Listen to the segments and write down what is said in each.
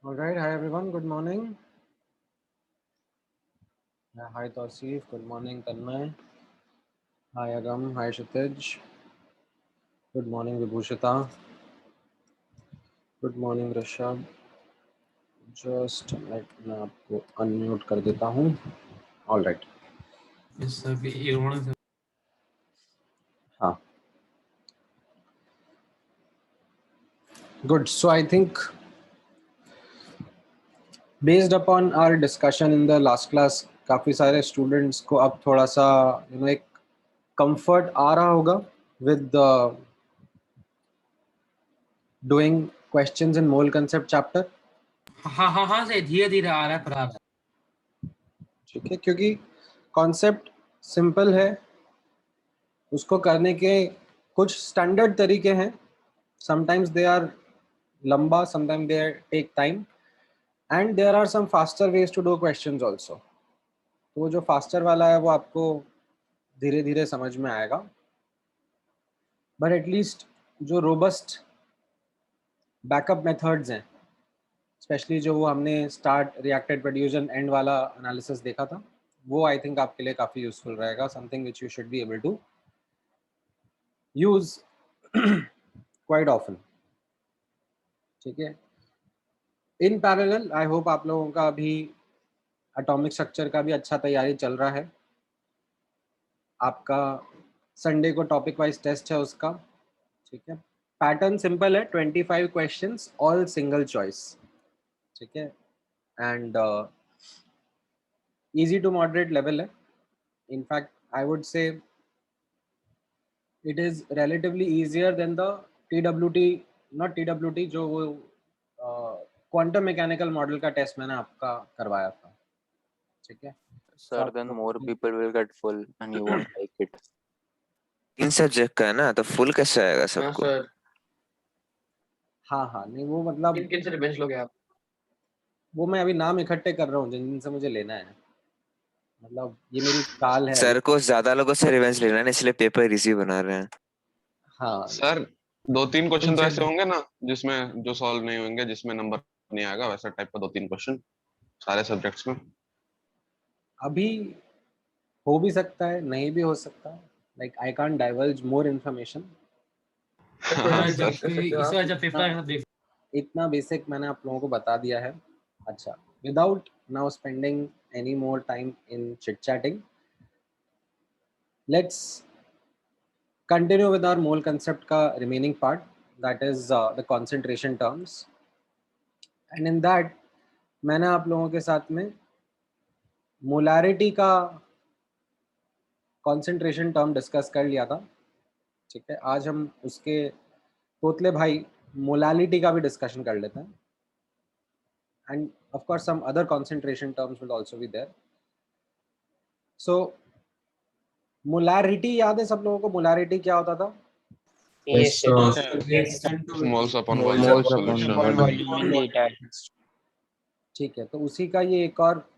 All right. Hi, everyone. Good morning. Hi, Tausif. Good morning, Tanmay. Hi, Agam. Hi, Kshitij. Good morning, Vibhushita. Good morning, Rishabh. Just मैं आपको unmute कर देता हूँ. All right. Yes, sir. You want to? हाँ. Good. So I think based upon our discussion in the last class, काफी सारे students को अब थोड़ा सा एक comfort आ रहा होगा with doing questions in mole concept chapter. हाँ से धीरे धीरे आ रहा है पर आ रहा है. ठीक है, क्योंकि कॉन्सेप्ट सिंपल है, उसको करने के कुछ स्टैंडर्ड तरीके हैं. समटाइम्स दे आर लंबा, sometimes they take time, and there are some faster ways to do questions also. तो वो जो फास्टर वाला है वो आपको धीरे धीरे समझ में आएगा, बट एटलीस्ट जो रोबस्ट बैकअप मेथड्स हैं, स्पेशली जो वो हमने start, reacted, produce and and वाला एनालिसिस देखा था, वो आई थिंक आपके लिए काफ़ी यूजफुल रहेगा. Something which you should be able to use quite often. ठीक है. इन पैरेलल आई होप आप लोगों का अभी एटॉमिक स्ट्रक्चर का भी अच्छा तैयारी चल रहा है. आपका संडे को टॉपिक वाइज टेस्ट है उसका. ठीक है. पैटर्न सिंपल है, 25 क्वेश्चंस, ऑल सिंगल चॉइस. ठीक है. And easy to moderate level है. In fact I would say it is relatively easier than the TWT, not TWT, जो वो क्वांटम मैकेनिकल मॉडल का टेस्ट मैंने आपका करवाया था. ठीक है. Sir, So, then more people will get full and you won't like it. तीन सब्जेक्ट का है ना, तो फुल कैसे आएगा सबको? सर हाँ, नहीं वो मतलब किन से रिवेंज लोगे आप? वो मैं अभी नाम इकट्ठे कर रहा हूँ जिनसे मुझे लेना है. मतलब ये मेरी चाल है. सर को ज्यादा लोगों से रिवेंज लेना है, इसलिए पेपर इजी बना रहे हैं. हाँ सर 2-3 क्वेश्चन तो ऐसे होंगे ना जिसमें जो सॉल्व नहीं होंगे, जिसमें नंबर नहीं आएगा, वैसा टाइप का 2-3 क्वेश्चन सारे सब्जेक्ट्स में. अभी हो भी सकता है, नहीं भी हो सकता. Like I can't diverge more information. जब पेपर आएगा देख. इतना बेसिक मैंने आप लोगों को बता दिया है. अच्छा, without now spending any more time in chit chatting, let's continue with our mole concept का remaining part, that is the concentration terms. And in that मैंने आप लोगों के साथ में मोलारिटी का कॉन्सेंट्रेशन टर्म डिस्कस कर लिया था. ठीक है. आज हम उसके तोतले भाई मोलालिटी का भी डिस्कशन कर लेते हैं. And of course some other concentration terms will also be there. So molarity याद है सब लोगों को? मोलारिटी क्या होता था? Moles upon volume of solution. ठीक है. तो उसी का ये एक और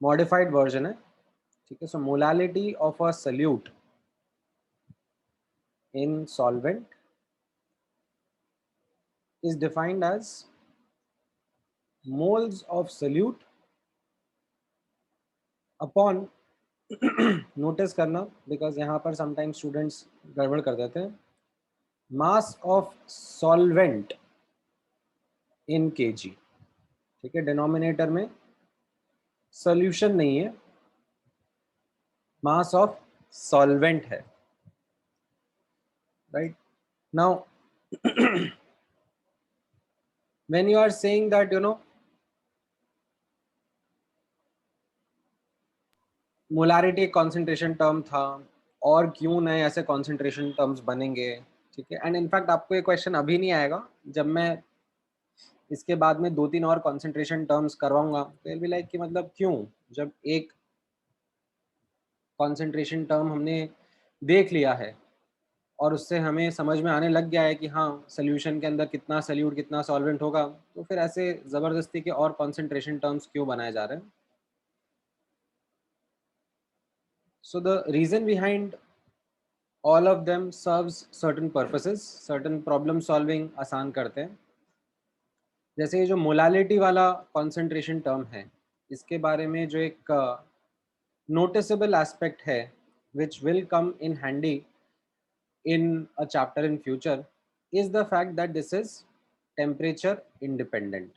मॉडिफाइड वर्जन है. ठीक है. So molality of a solute in solvent is defined as moles of solute upon notice करना, बिकॉज यहाँ पर समटाइम्स स्टूडेंट्स गड़बड़ कर देते हैं. Mass of solvent in kg. ठीक है. डिनोमिनेटर में सॉल्यूशन नहीं है, मास ऑफ सॉल्वेंट है. Right. Now when you are saying that molarity एक कॉन्सेंट्रेशन टर्म था, और क्यों नए ऐसे कॉन्सेंट्रेशन टर्म्स बनेंगे. ठीक है. एंड इनफैक्ट आपको ये क्वेश्चन अभी नहीं आएगा, जब मैं इसके बाद में 2-3 और कॉन्सेंट्रेशन टर्म्स करवाऊंगा तो भी लाइक कि मतलब क्यों, जब एक कॉन्सेंट्रेशन टर्म हमने देख लिया है और उससे हमें समझ में आने लग गया है कि हाँ सोल्यूशन के अंदर कितना सल्यूट कितना सॉल्वेंट होगा, तो फिर ऐसे ज़बरदस्ती के और कॉन्सेंट्रेशन टर्म्स क्यों बनाए जा रहे हैं. So the reason behind all of them serves certain purposes, certain problem solving आसान करते हैं. जैसे ये जो मोलालिटी वाला कॉन्सेंट्रेशन टर्म है, इसके बारे में जो एक noticeable aspect है which will come in handy in a chapter in future is the fact that this is temperature independent,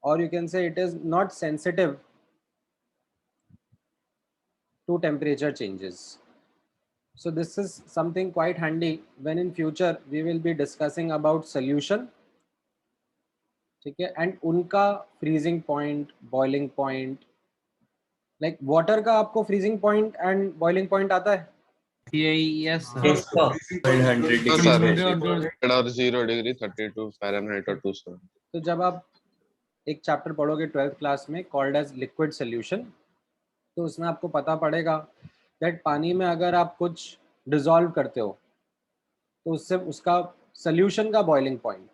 or you can say it is not sensitive to temperature changes. So this is something quite handy when in future we will be discussing about solution, ठीक है, and उनका freezing point, boiling point, like water का आपको freezing point and boiling point आता है? Yes, sir. Yes, sir. 100 हाँ degrees sir, Celsius. 100 और 0 degree 32 Fahrenheit और 270। तो जब आप एक चैप्टर पढ़ोगे 12th क्लास में कॉल्ड एज लिक्विड सोल्यूशन, तो उसमें आपको पता पड़ेगा दैट पानी में अगर आप कुछ डिसॉल्व करते हो तो उससे उसका सोल्यूशन का बॉइलिंग पॉइंट,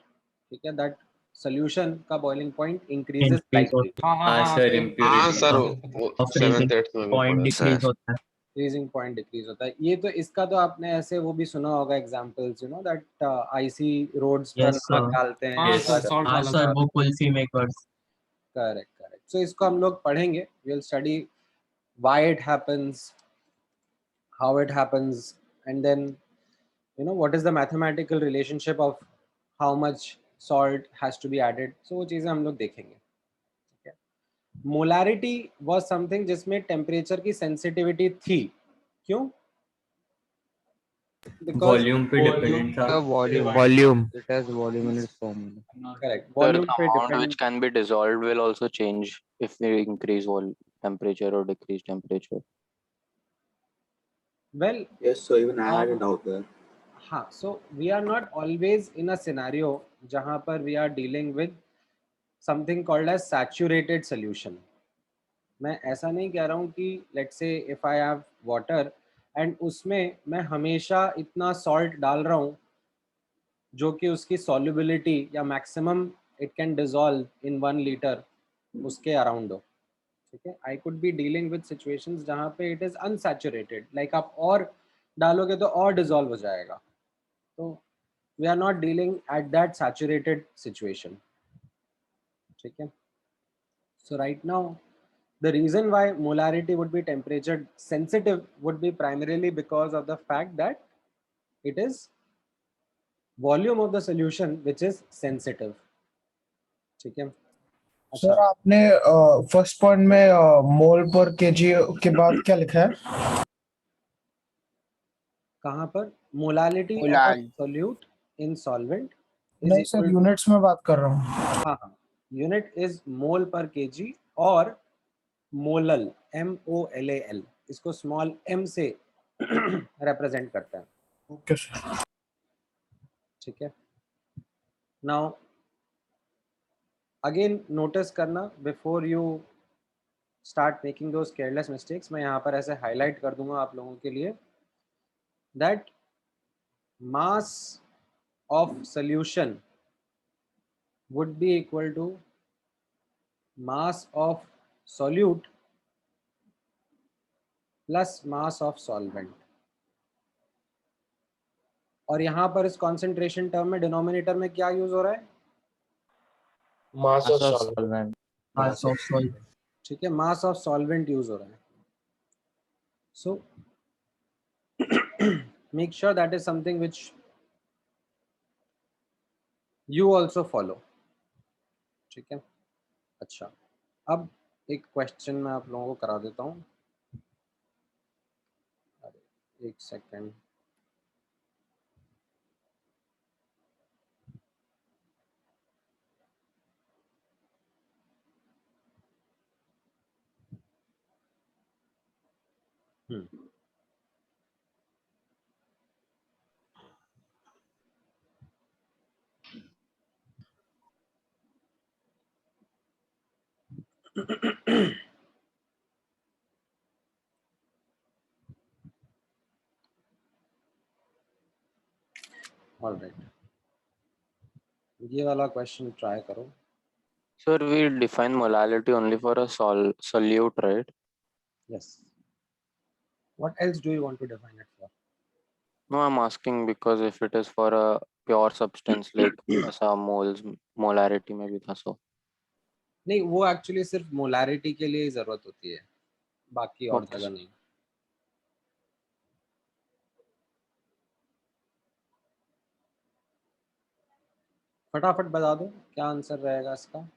ठीक है, दैट सोल्यूशन का बॉइलिंग पॉइंट इंक्रीजेस स्लाइटली, हाँ सर, हाँ impurity. सर, हाँ, वो 7th 8th में भी point पढ़ा। decrease होता है. फ्रीजिंग पॉइंट डिक्रीज होता है। ये तो इसका तो आपने ऐसे वो भी सुना होगा examples, you know that icy roads पर Yes, sir. नमक डालते हैं। हाँ Yes, सर, sir. salt हाँ वाला सर, sir. वो kulfi makers. Correct correct. So इसको हम लोग पढ़ेंगे, we will study why it happens, how it happens, and then you know what is the mathematical relationship of how much salt has to be added, so वो चीज़ें हम लोग देखेंगे, ठीक है। मोलारिटी was something जिसमें टेम्परेचर की sensitivity थी, क्यों? Because Volume पे dependent था. Volume. It has volume in its form. correct, Sir, the volume पे amount depend, which can be dissolved will also change if we increase temperature or decrease temperature. well Yes, so even I had a doubt there. हाँ, so we are not always in a scenario जहाँ पर we are dealing with something called as saturated solution. मैं ऐसा नहीं कह रहा हूँ कि let's say if I have water and उसमें मैं हमेशा इतना सॉल्ट डाल रहा हूँ जो कि उसकी सॉल्युबिलिटी या maximum it can dissolve in 1 litre उसके अराउंड हो, ठीक है। I could be dealing with situations जहाँ पे इट इज़ अनसैचुरेटेड, लाइक आप और डालोगे तो और डिसॉल्व हो जाएगा, तो we are not dealing at that saturated situation, ठीक है। So right now the reason why molarity would be temperature sensitive would be primarily because of the fact that it is volume of the solution which is sensitive, ठीक है। Sir अच्छा, आपने first point में मोल पर KG के बाद क्या लिखा है? कहाँ पर? Molality of a solute in solvent is नहीं सर, इक्वल, यूनिट्स में बात कर रहा हूँ। हाँ हाँ, यूनिट इज मोल पर केजी और मोलल MOLAL इसको स्मॉल m से रिप्रेजेंट करता है, ओके सर। ठीक है। नाउ अगेन नोटिस करना before you start making those careless mistakes, मैं यहाँ पर ऐसे हाईलाइट कर दूंगा आप लोगों के लिए that mass of solution would be equal to mass of solute plus mass of solvent, और यहाँ पर इस कॉन्सेंट्रेशन टर्म में डिनोमिनेटर में क्या यूज हो रहा है? Mass of solvent. Mass of solvent. ठीक है, मास ऑफ सॉल्वेंट यूज हो रहा है। So make sure that is something which you also follow, ठीक है। अच्छा, अब एक क्वेश्चन मैं आप लोगों को करा देता हूँ, एक सेकेंड। ऑलराइट, ये वाला क्वेश्चन ट्राई करो। Sir, we define molality only for a solute, right? Yes. What else do you want to define it for? No, I'm asking because if it is for a pure substance like ऐसा moles molarity में भी था सो नहीं, वो actually सिर्फ molarity के लिए ही जरूरत होती है, बाकी और Okay. जगह नहीं। फटाफट बता दो क्या आंसर रहेगा इसका।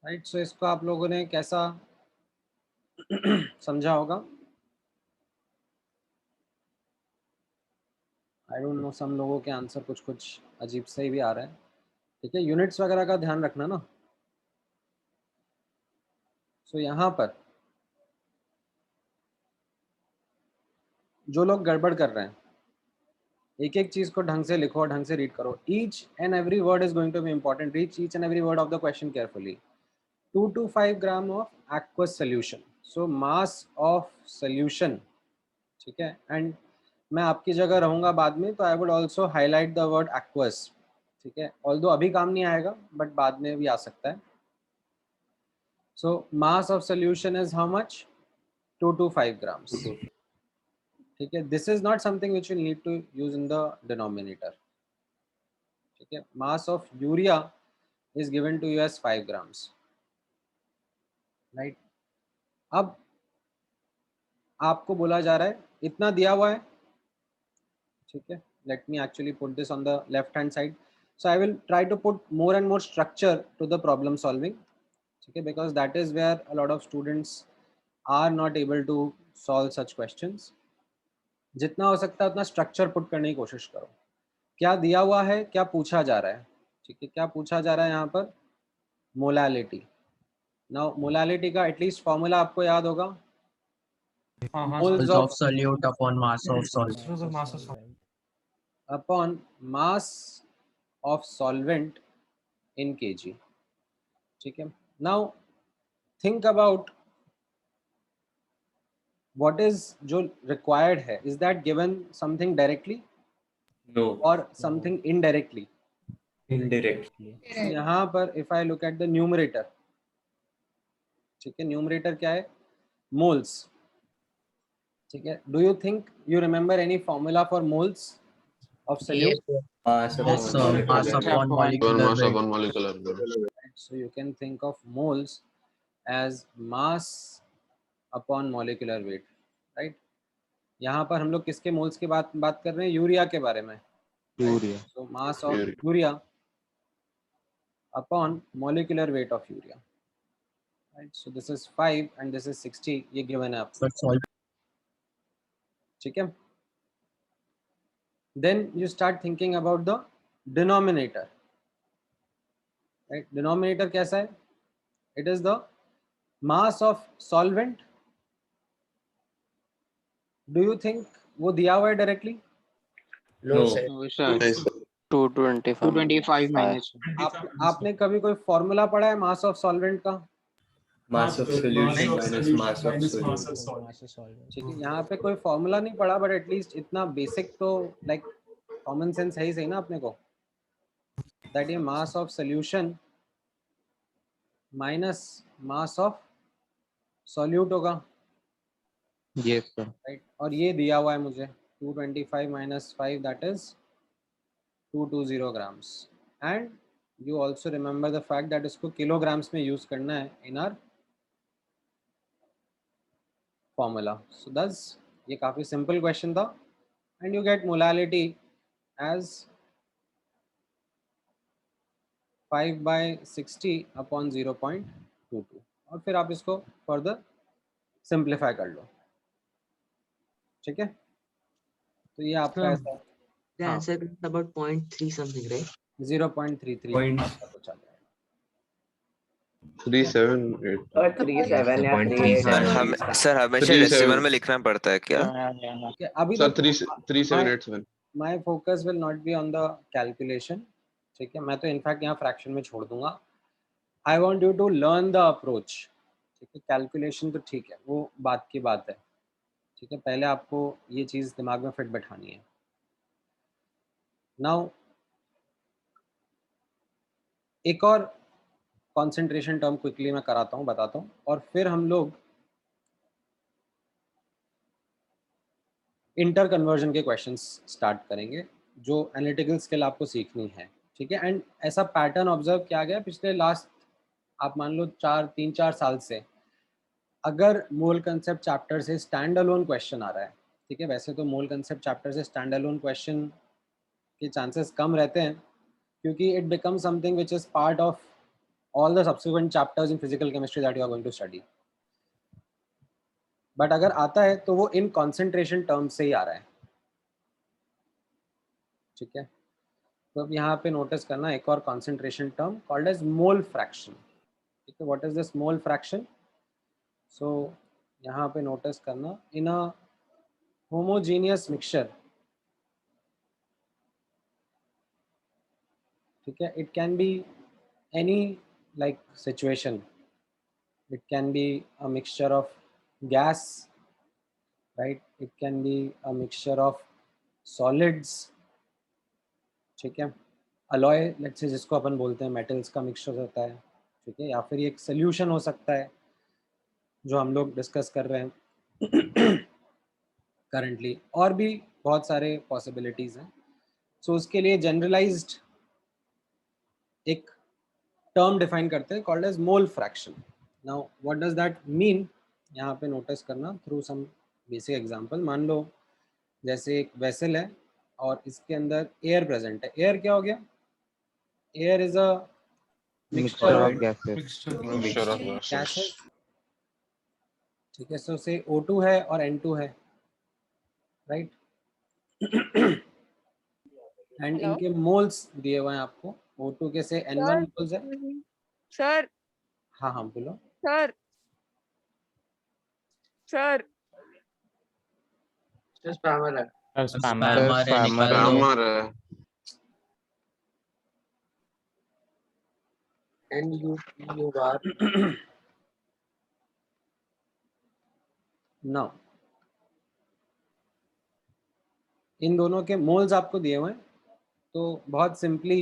राइट, सो इसको आप लोगों ने कैसा समझा होगा? आई डोंट नो, सम लोगों के आंसर कुछ कुछ अजीब से ही भी आ रहा है। ठीक है, यूनिट्स वगैरह का ध्यान रखना ना। सो यहाँ पर जो लोग गड़बड़ कर रहे हैं, एक एक चीज को ढंग से लिखो, ढंग से रीड करो। Each and every word is going to be important. Read each and every word of the question carefully. 2 to 5 gram of aqueous solution, so mass of solution। ठीक है, एंड मैं आपकी जगह रहूंगा बाद में, तो I would also highlight the word aqueous। ठीक है, ऑल्दो अभी काम नहीं आएगा बट बाद में भी आ सकता है। So mass of solution is how much? 2 to 5 grams। ठीक है, this is not something which you need to use in the denominator. ठीक है, mass of urea is given to you as 5 grams। Right, अब आपको बोला जा रहा है इतना दिया हुआ है। ठीक है, let me actually put this on the left hand side, so I will try to put more and more structure to the problem solving। ठीक है, because that is where a lot of students are not able to solve such questions। जितना हो सकता है उतना structure put करने की कोशिश करो। क्या दिया हुआ है, क्या पूछा जा रहा है? ठीक है, क्या पूछा जा रहा है यहाँ पर? मोलालिटी। नाउ मोलालिटी का एटलीस्ट फॉर्मूला आपको याद होगा, हाँ हाँ moles of of solute upon mass of solvent. Upon mass of solvent in kg। ठीक है, now think about what is जो required है, is that given something directly No, or something indirectly? indirectly. यहाँ पर if I look at the numerator, ठीक है, numerator क्या है? moles। ठीक है, do you think you remember any formula for moles of solute? Mass Mass upon mass molecular upon One molecular mass weight. upon molecular weight. So you can think of moles as mass upon molecular weight, right? यहाँ पर हम लोग किसके moles की बात कर रहे हैं? यूरिया के बारे में। Urea So mass of urea upon molecular weight of urea, right? So this is 5 and this is 60, ये given है आपको। For sol ठीक है, then you start thinking about the denominator, right? Denominator कैसा है? It is the mass of solvent। Do you think वो दिया हुआ है directly? no No. sir. Nice. 225 minus आपने कभी कोई फॉर्मूला पढ़ा है मास ऑफ सॉल्वेंट का? Mass of solution minus mass of solute. ठीक है, यहाँ पे कोई फॉर्मूला नहीं पढ़ा बट एटलीस्ट इतना बेसिक तो लाइक कॉमन सेंस है ही सही ना अपने को, दैट ये मास of solution minus mass of solute होगा। ये सर राइट, और ये दिया हुआ है मुझे 225 minus 5 that is 220 grams। And you also remember the fact that इसको किलोग्राम्स में यूज करना है in our formula. So this ये काफ़ी सिंपल क्वेश्चन था and you get molality as 5/60 upon 0.22 और फिर आप इसको फर्दर सिंप्लीफाई कर लो, ठीक है। तो ये आपका ऐसा The answer is about 0.3 something, right? 0.33 Point. कुछ आ जाएगा। 378 37 या 0.37. 38 हम सर हमेशा 37. डेसिमल में लिखना पड़ता है क्या? ठीक है, अभी सर तक 3787 my focus will not be on the calculation, ठीक है। मैं तो इनफैक्ट यहाँ फ्रैक्शन में छोड़ दूंगा। I want you to learn the approach, ठीक है। कैलकुलेशन तो ठीक है, वो बात की बात है, ठीक है। पहले आपको ये चीज़ दिमाग में फिट बैठानी है। नाउ एक और कंसंट्रेशन टर्म क्विकली मैं कराता हूँ, बताता हूँ, और फिर हम लोग इंटर कन्वर्जन के क्वेश्चंस स्टार्ट करेंगे जो एनालिटिकल स्किल आपको सीखनी है, ठीक है। एंड ऐसा पैटर्न ऑब्जर्व किया गया पिछले लास्ट आप मान लो 3-4 साल से, अगर मोल कंसेप्ट चैप्टर से स्टैंड अलोन क्वेश्चन आ रहा है, ठीक है। वैसे तो मोल कंसेप्ट चैप्टर से स्टैंड अलोन क्वेश्चन के चांसेस कम रहते हैं क्योंकि it become something which is part of all the subsequent chapters in physical chemistry that you are going to study. But अगर आता है तो वो इन कॉन्सेंट्रेशन टर्म्स से ही आ रहा है, ठीक है। तो अब यहाँ पे नोटिस करना एक और concentration term called as mole fraction, ठीक है। What is this mole fraction? So यहाँ पे नोटिस करना इन अ होमोजीनियस मिक्सचर, ठीक है। It can be any like situation, it can be a mixture of gas, right? It can be a mixture of solids, ठीक है। Alloy let's say जिसको अपन बोलते हैं मेटल्स का मिक्सचर होता है, ठीक है। या फिर एक सोल्यूशन हो सकता है जो हम लोग डिस्कस कर रहे हैं करंटली, और भी बहुत सारे पॉसिबिलिटीज हैं। सो उसके लिए जनरलाइज्ड एक टर्म डिफाइन करते हैं called as mole fraction. Now what does that mean? यहाँ पे नोटिस करना थ्रू सम बेसिक एग्जांपल। मान लो जैसे एक वेसल है और इसके अंदर एयर प्रेजेंट है। एयर क्या हो गया? Air is a mixture of gases, ठीक है। सो से O2 है और N2 है, राइट। एंड इनके मोल्स दिए हुए हैं आपको। O2 के से N1 मोल्स है। सर हाँ हाँ बोलो। सर सर स्पैमर है। ग्रामर है। And you are now in दोनों के मोल्स आपको दिए हुए हैं, तो बहुत सिंपली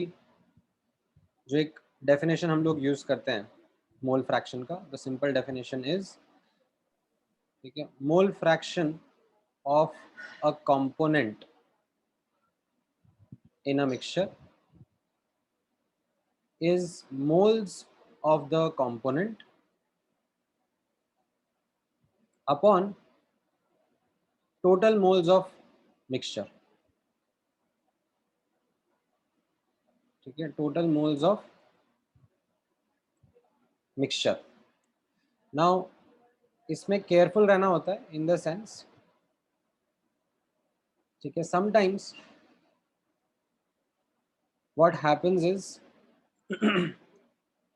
जो एक डेफिनेशन हम लोग यूज करते हैं मोल फ्रैक्शन का, द सिंपल डेफिनेशन इज, ठीक है, मोल fraction of a component in a mixture is moles of the component upon total moles of mixture, ठीक है। total moles of mixture. now इसमें केयरफुल रहना होता है इन द सेंस, ठीक है, sometimes what happens is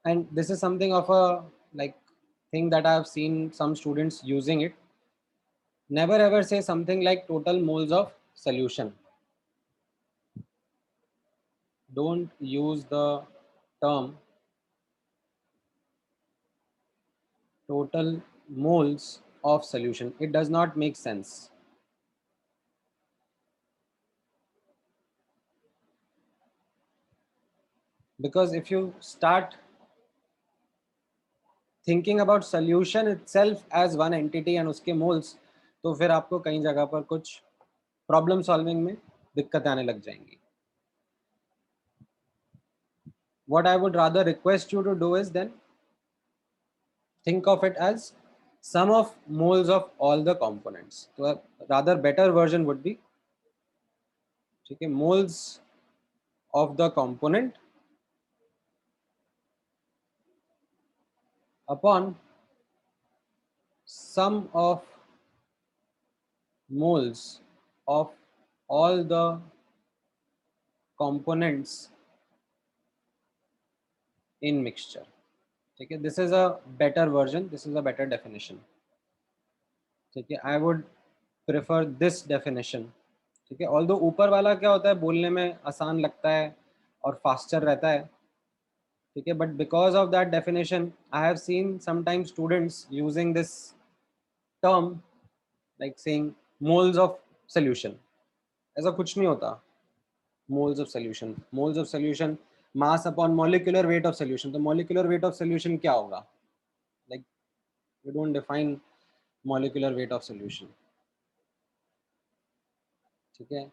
and this is something of a like thing that I have seen some students using it. Never ever say something like total moles of solution. Don't use the term total moles of solution. It does not make sense. Because if you start thinking about solution itself as one entity and उसके moles, तो फिर आपको कई जगह पर कुछ problem solving में दिक्कत आने लग जाएंगी. What I would rather request you to do is then think of it as sum of moles of all the components. So a rather better version would be, ठीक है, moles of the component upon sum of moles of all the components in mixture. ठीक है, this is a better version, this is a better definition. ठीक है, I would prefer this definition. ठीक है, although ऊपर वाला क्या होता है, बोलने में आसान लगता है और फास्टर रहता है. ठीक है, but because of that definition I have seen sometimes students using this term like saying moles of solution. ऐसा कुछ नहीं होता. Moles of solution, mass upon molecular weight of solution. तो molecular weight of solution क्या होगा? Like we don't define molecular weight of solution. ठीक है,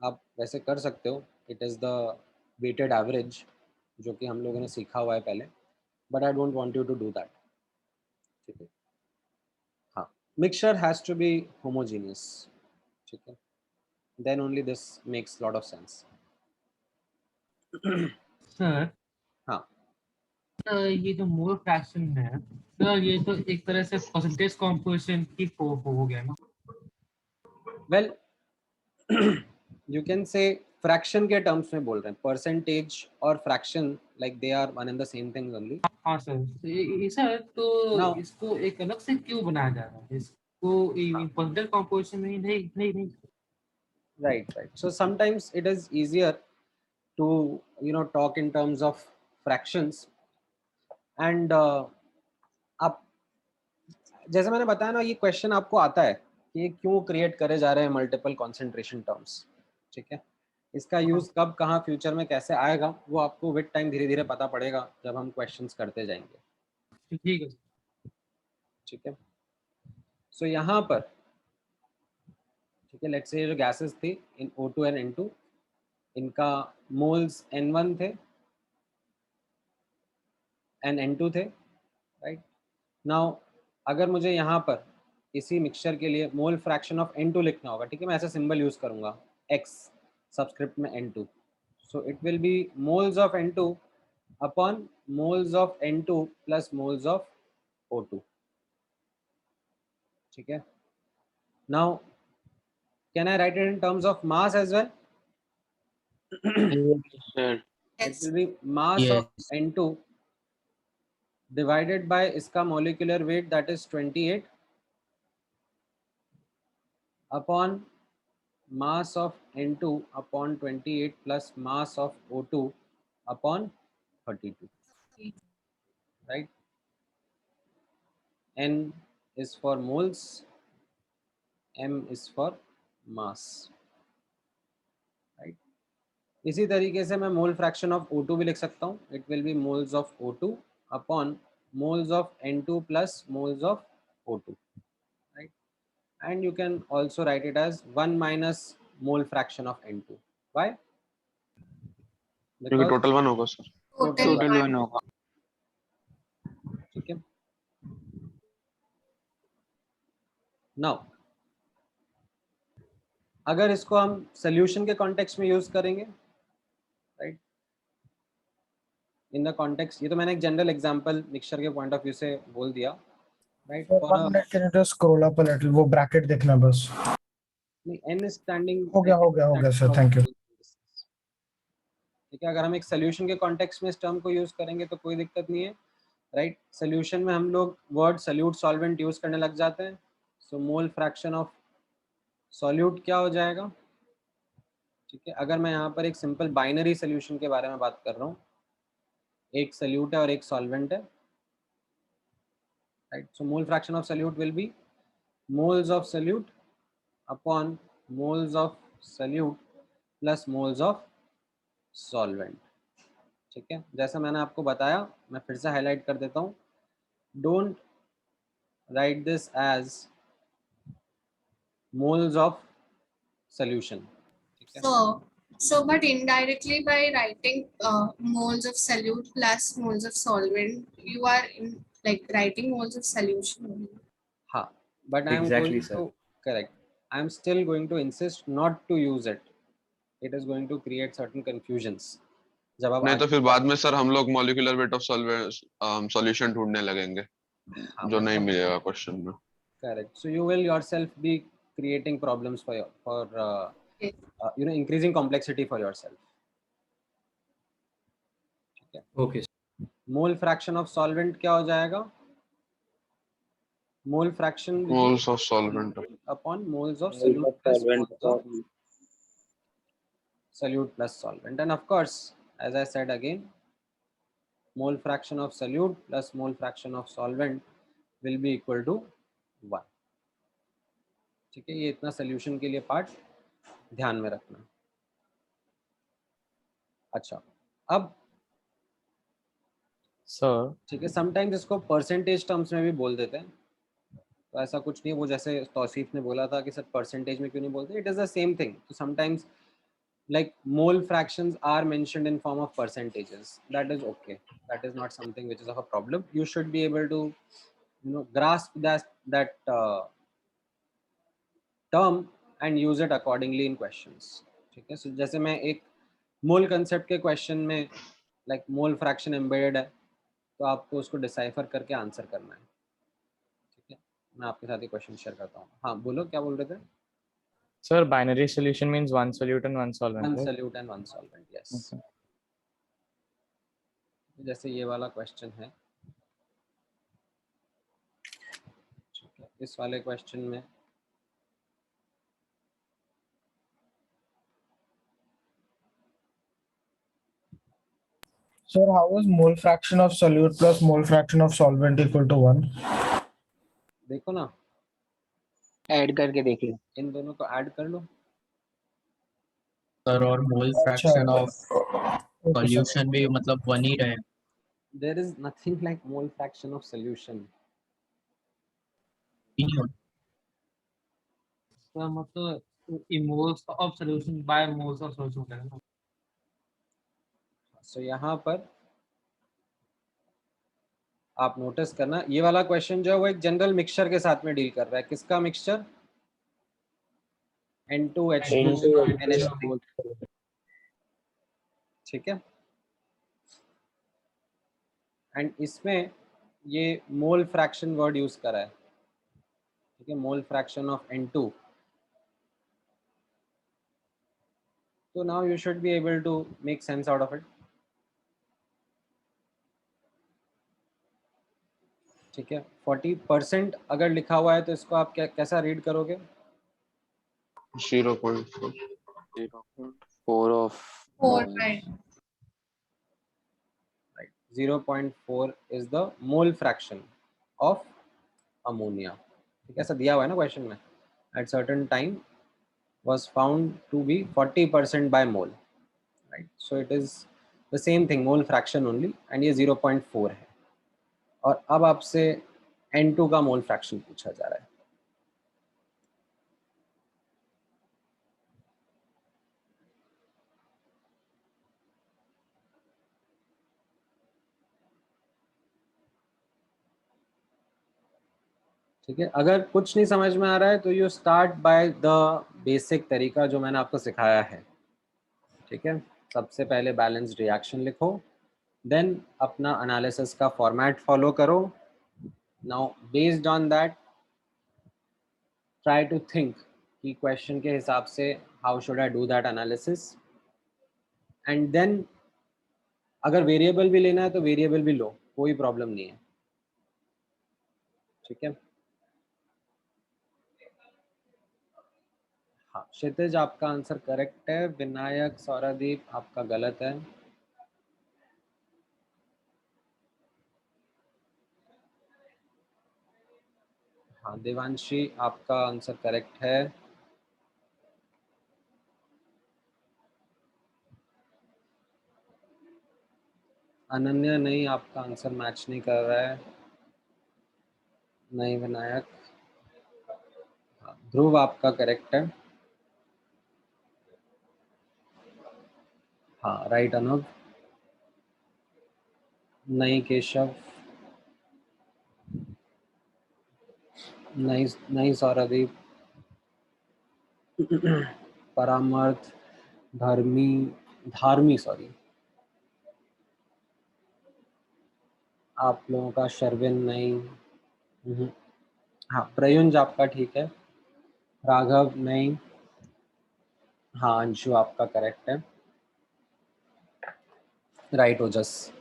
आप वैसे कर सकते हो. It is the weighted average जो कि हम लोगों ने सीखा हुआ है पहले, but I don't want you to do that. ठीक है, हाँ, mixture has to be homogeneous. ठीक है, then only this makes lot of sense. Sir हाँ, ये जो मोल फ्रैक्शन है सर, ये तो एक तरह से परसेंटेज कॉम्पोजिशन की हो गया ना. well you can say fraction के terms में बोल रहे हैं. percentage और fraction like they are one and the same thing only. हाँ सर, सर तो Now- इसको एक अलग से क्यों बनाया जा रहा है? इसको परसेंटेज कॉम्पोजिशन में नहीं. Right. So sometimes it is easier to talk in terms of fractions. And आप जैसे मैंने बताया ना, ये क्वेश्चन आपको आता है कि ये क्यों क्रिएट करे जा रहे हैं मल्टीपल कॉन्सेंट्रेशन टर्म्स. ठीक है, इसका यूज कब कहाँ फ्यूचर में कैसे आएगा वो आपको विद टाइम धीरे धीरे पता पड़ेगा जब हम क्वेश्चंस करते जाएंगे. ठीक है. ठीक है, सो यहाँ पर ठीक है, लेट्स से जो गैसेस थी इन O2 एंड N2, इनका मोल्स N1 थे एंड N2 थे. राइट नाउ अगर मुझे यहाँ पर इसी मिक्सचर के लिए मोल फ्रैक्शन ऑफ N2 लिखना होगा, ठीक है, मैं ऐसा सिंबल यूज करूंगा X सबस्क्रिप्ट में N2. So it will be moles of N2 upon moles of N2 plus moles of O2. ठीक है, now can I write it in terms of mass as well? Sir. It will be mass of N2 divided by इसका molecular weight, that is 28, upon mass of N2 upon 28 plus mass of O2 upon 32. Right? N is for moles, M is for mass. Right? इसी तरीके से मैं मोल fraction of O2 भी लिख सकता हूँ. It will be moles of O2 upon moles of N2 plus moles of O2. Right, and you can also write it as 1 minus mole fraction of N2. Why? क्योंकि total 1 होगा sir. Total 1 होगा. ठीक है, now अगर इसको हम solution के context में यूज करेंगे, राइट, इन द कॉन्टेक्स्ट, ये तो मैंने एक जनरल एग्जांपल मिक्सचर के पॉइंट ऑफ व्यू से बोल दिया. Right, Can you just scroll up a little? वो ब्रैकेट देखना बस. n is standing. हो गया सर, थैंक यू. ठीक है, अगर हम एक सोल्यूशन के कॉन्टेक्स्ट में इस टर्म को यूज करेंगे तो कोई दिक्कत नहीं है. राइट, सोल्यूशन में हम लोग वर्ड सोल्यूट सॉल्वेंट यूज करने लग जाते हैं. सो मोल फ्रैक्शन ऑफ सॉल्यूट क्या हो जाएगा? ठीक है, अगर मैं यहाँ पर एक सिंपल बाइनरी सोल्यूशन के बारे में बात कर रहा हूँ, एक सोल्यूट है और एक सॉल्वेंट है. Right, so mole fraction of solute will be moles of solute upon moles of solute plus moles of solvent. ठीक है, जैसा मैंने आपको बताया, मैं फिर से हाईलाइट कर देता हूँ. Don't write this as moles of solution. So but indirectly by writing moles of solute plus moles of solvent, you are like writing moles of solution only. Ha, but I am Exactly, going sir. to correct. I am still going to insist not to use it. It is going to create certain confusions. जब आप नहीं तो फिर बाद में sir हम लोग molecular weight of solution ढूंढने लगेंगे जो नहीं मिलेगा क्वेश्चन में। Correct, so you will yourself be creating problems for increasing complexity for yourself. ठीक है, Okay. Mole fraction of solvent क्या हो जाएगा? Mole fraction moles of solvent upon moles of solute plus moles of solute plus solvent, and of course as I said again, mole fraction of solute plus mole fraction of solvent will be equal to 1. ठीक है, ये इतना solution के लिए part ध्यान में रखना। अच्छा, अब सर ठीक है, समटाइम्स इसको परसेंटेज टर्म्स में भी बोल देते हैं, तो ऐसा कुछ नहीं है, वो जैसे तौसीफ ने बोला था कि सर परसेंटेज में क्यों नहीं बोलते, it is the same thing. तो sometimes like mole fractions are mentioned in form of percentages, that is okay, that is not something which is of a problem. You should be able to grasp that term and use it accordingly in questions. ठीक है, so जैसे मैं एक मोल concept के question में like mole fraction embedded है, तो आपको उसको डिसाइफर करके आंसर करना है। ठीक है, मैं आपके साथ ही क्वेश्चन शेयर करता हूँ। हाँ बोलो, क्या बोल रहे थे? Sir binary solution means one solute and one solvent, one solute and one solvent, yes. जैसे ये वाला क्वेश्चन है, ठीक है, इस वाले क्वेश्चन में Sir, how is mole fraction of solute plus mole fraction of solvent equal to 1? देखो ना, ऐड करके देख लो इन दोनों को ऐड कर लो। सर, और मोल फ्रैक्शन ऑफ सॉल्यूशन भी मतलब 1 ही रहे। There is nothing like mole fraction of solution. तो मतलब moles of solution bye moles of solution है ना। So यहाँ पर आप नोटिस करना, ये वाला क्वेश्चन जो है वो एक जनरल मिक्सचर के साथ में डील कर रहा है। किसका मिक्सचर? N2H2 NH3। ठीक है, एंड इसमें ये मोल फ्रैक्शन वर्ड यूज करा है। ठीक है, मोल फ्रैक्शन ऑफ N2। तो now you should be able to make sense out of it. ठीक है, 40% अगर लिखा हुआ है तो इसको आप कैसा रीड करोगे? 0.4 of 4, moles. right? Right, 0.4 is the mole fraction of ammonia. ठीक है, ऐसा दिया हुआ है ना क्वेश्चन में, at certain time was found to be 40% by mole, right? So it is the same thing, mole fraction only, and ये 0.4 है। और अब आपसे N2 का मोल फ्रैक्शन पूछा जा रहा है। ठीक है, अगर कुछ नहीं समझ में आ रहा है तो you start by the basic तरीका जो मैंने आपको सिखाया है। ठीक है, सबसे पहले बैलेंस्ड रिएक्शन लिखो, देन अपना एनालिसिस का फॉर्मेट फॉलो करो। Now based on that try to think कि क्वेश्चन के हिसाब से how should I do that analysis, and then अगर वेरिएबल भी लेना है तो वेरिएबल भी लो, कोई प्रॉब्लम नहीं है। ठीक है, हाँ क्षितिज आपका आंसर करेक्ट है, विनायक सौरदीप आपका गलत है। हाँ देवांशी आपका आंसर करेक्ट है। अनन्या नहीं, आपका आंसर मैच नहीं कर रहा है। नहीं विनायक। हाँ, ध्रुव आपका करेक्ट है। हाँ राइट अनूप। नहीं केशव। नहीं नहीं सौरदीप। परामर्थ, धार्मी सॉरी, आप लोगों का शर्विन नहीं, हाँ प्रयुंज आपका ठीक है, राघव नहीं, हाँ अंशु आपका करेक्ट है, राइट ओजस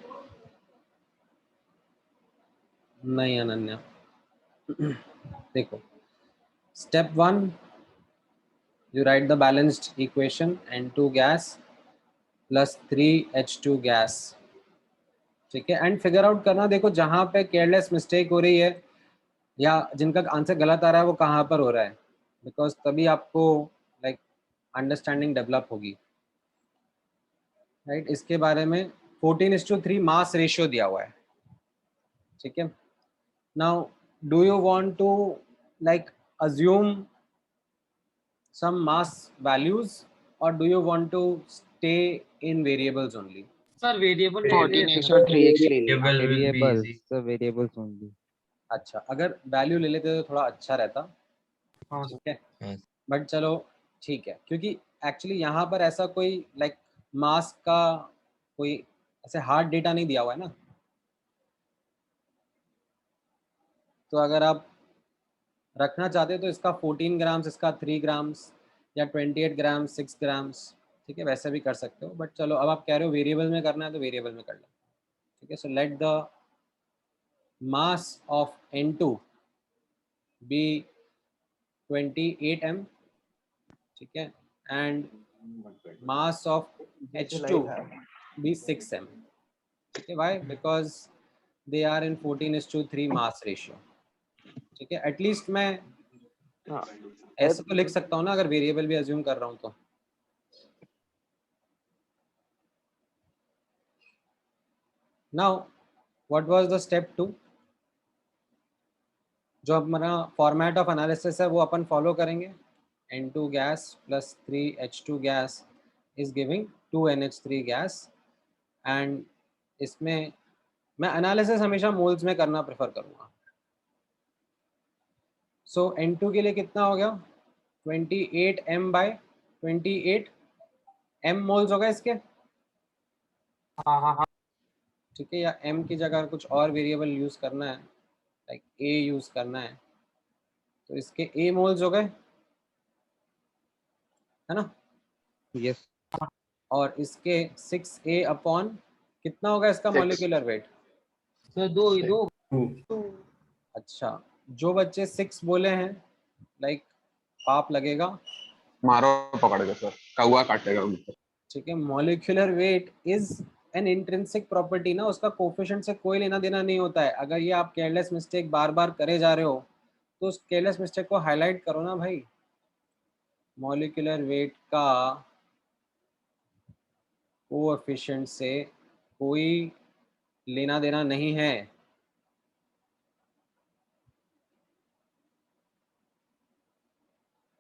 नहीं, अनन्या देखो step 1 you write the balanced equation N2 gas plus 3H2 gas, ठीक है, एंड फिगर आउट करना, देखो जहां पे केयरलेस मिस्टेक हो रही है या जिनका आंसर गलत आ रहा है वो कहाँ पर हो रहा है, बिकॉज तभी आपको लाइक अंडरस्टैंडिंग डेवलप होगी, राइट। इसके बारे में 14:3 मास रेशियो दिया हुआ है, ठीक है। Now do you want to like assume some mass values or do you want to stay in variables only? Sir variable 14x और 3x ले लिया। Variables only. अच्छा, अगर वैल्यू ले लेते तो थोड़ा अच्छा रहता, हाँ ठीक है, हाँ। बट चलो ठीक है, क्योंकि एक्चुअली यहाँ पर ऐसा कोई लाइक मास का कोई ऐसे हार्ड डेटा नहीं दिया हुआ है ना, तो अगर आप रखना चाहते तो इसका 14 ग्राम्स, इसका 3 ग्राम्स या 28 ग्राम्स 6 ग्राम्स, ठीक है, वैसे भी कर सकते हो, बट चलो अब आप कह रहे हो वेरिएबल में करना है तो वेरिएबल में कर लो, ठीक है। So let the mass of N2 be 28 m, ठीक है, and mass of H2 be 6 m, ठीक है। Why? Because they are in 14:3 mass ratio, ठीक है। एटलीस्ट मैं ऐसे तो लिख सकता हूँ ना अगर वेरिएबल भी अज्यूम कर रहा हूँ तो। Now what was the step 2? जो हमारा फॉर्मेट ऑफ एनालिसिस है वो अपन फॉलो करेंगे। N2 gas plus 3H2 gas is giving 2NH3 gas, and इसमें मैं एनालिसिस हमेशा मोल्स में करना प्रेफर करूँगा। सो N2 के लिए कितना हो गया? 28 m बाय 28 m मोल्स होगा इसके, हाँ हाँ हाँ। ठीक है, या m की जगह कुछ और वेरिएबल यूज करना है लाइक a यूज करना है तो इसके a मोल्स हो गए, है ना? यस। और इसके 6a अपॉन कितना होगा इसका मॉलिक्यूलर वेट? सर दो 2. अच्छा, जो बच्चे 6 बोले हैं लाइक पाप लगेगा, मारो पकड़ के सर, कौवा काटेगा उनको। ठीक है। Molecular weight is an intrinsic property ना, उसका कोफिशिएंट से कोई लेना देना नहीं होता है। अगर ये आप केयरलेस मिस्टेक बार बार करे जा रहे हो तो उस केयरलेस मिस्टेक को हाईलाइट करो ना भाई। मॉलिक्यूलर वेट का कोएफिशिएंट से कोई लेना देना नहीं है।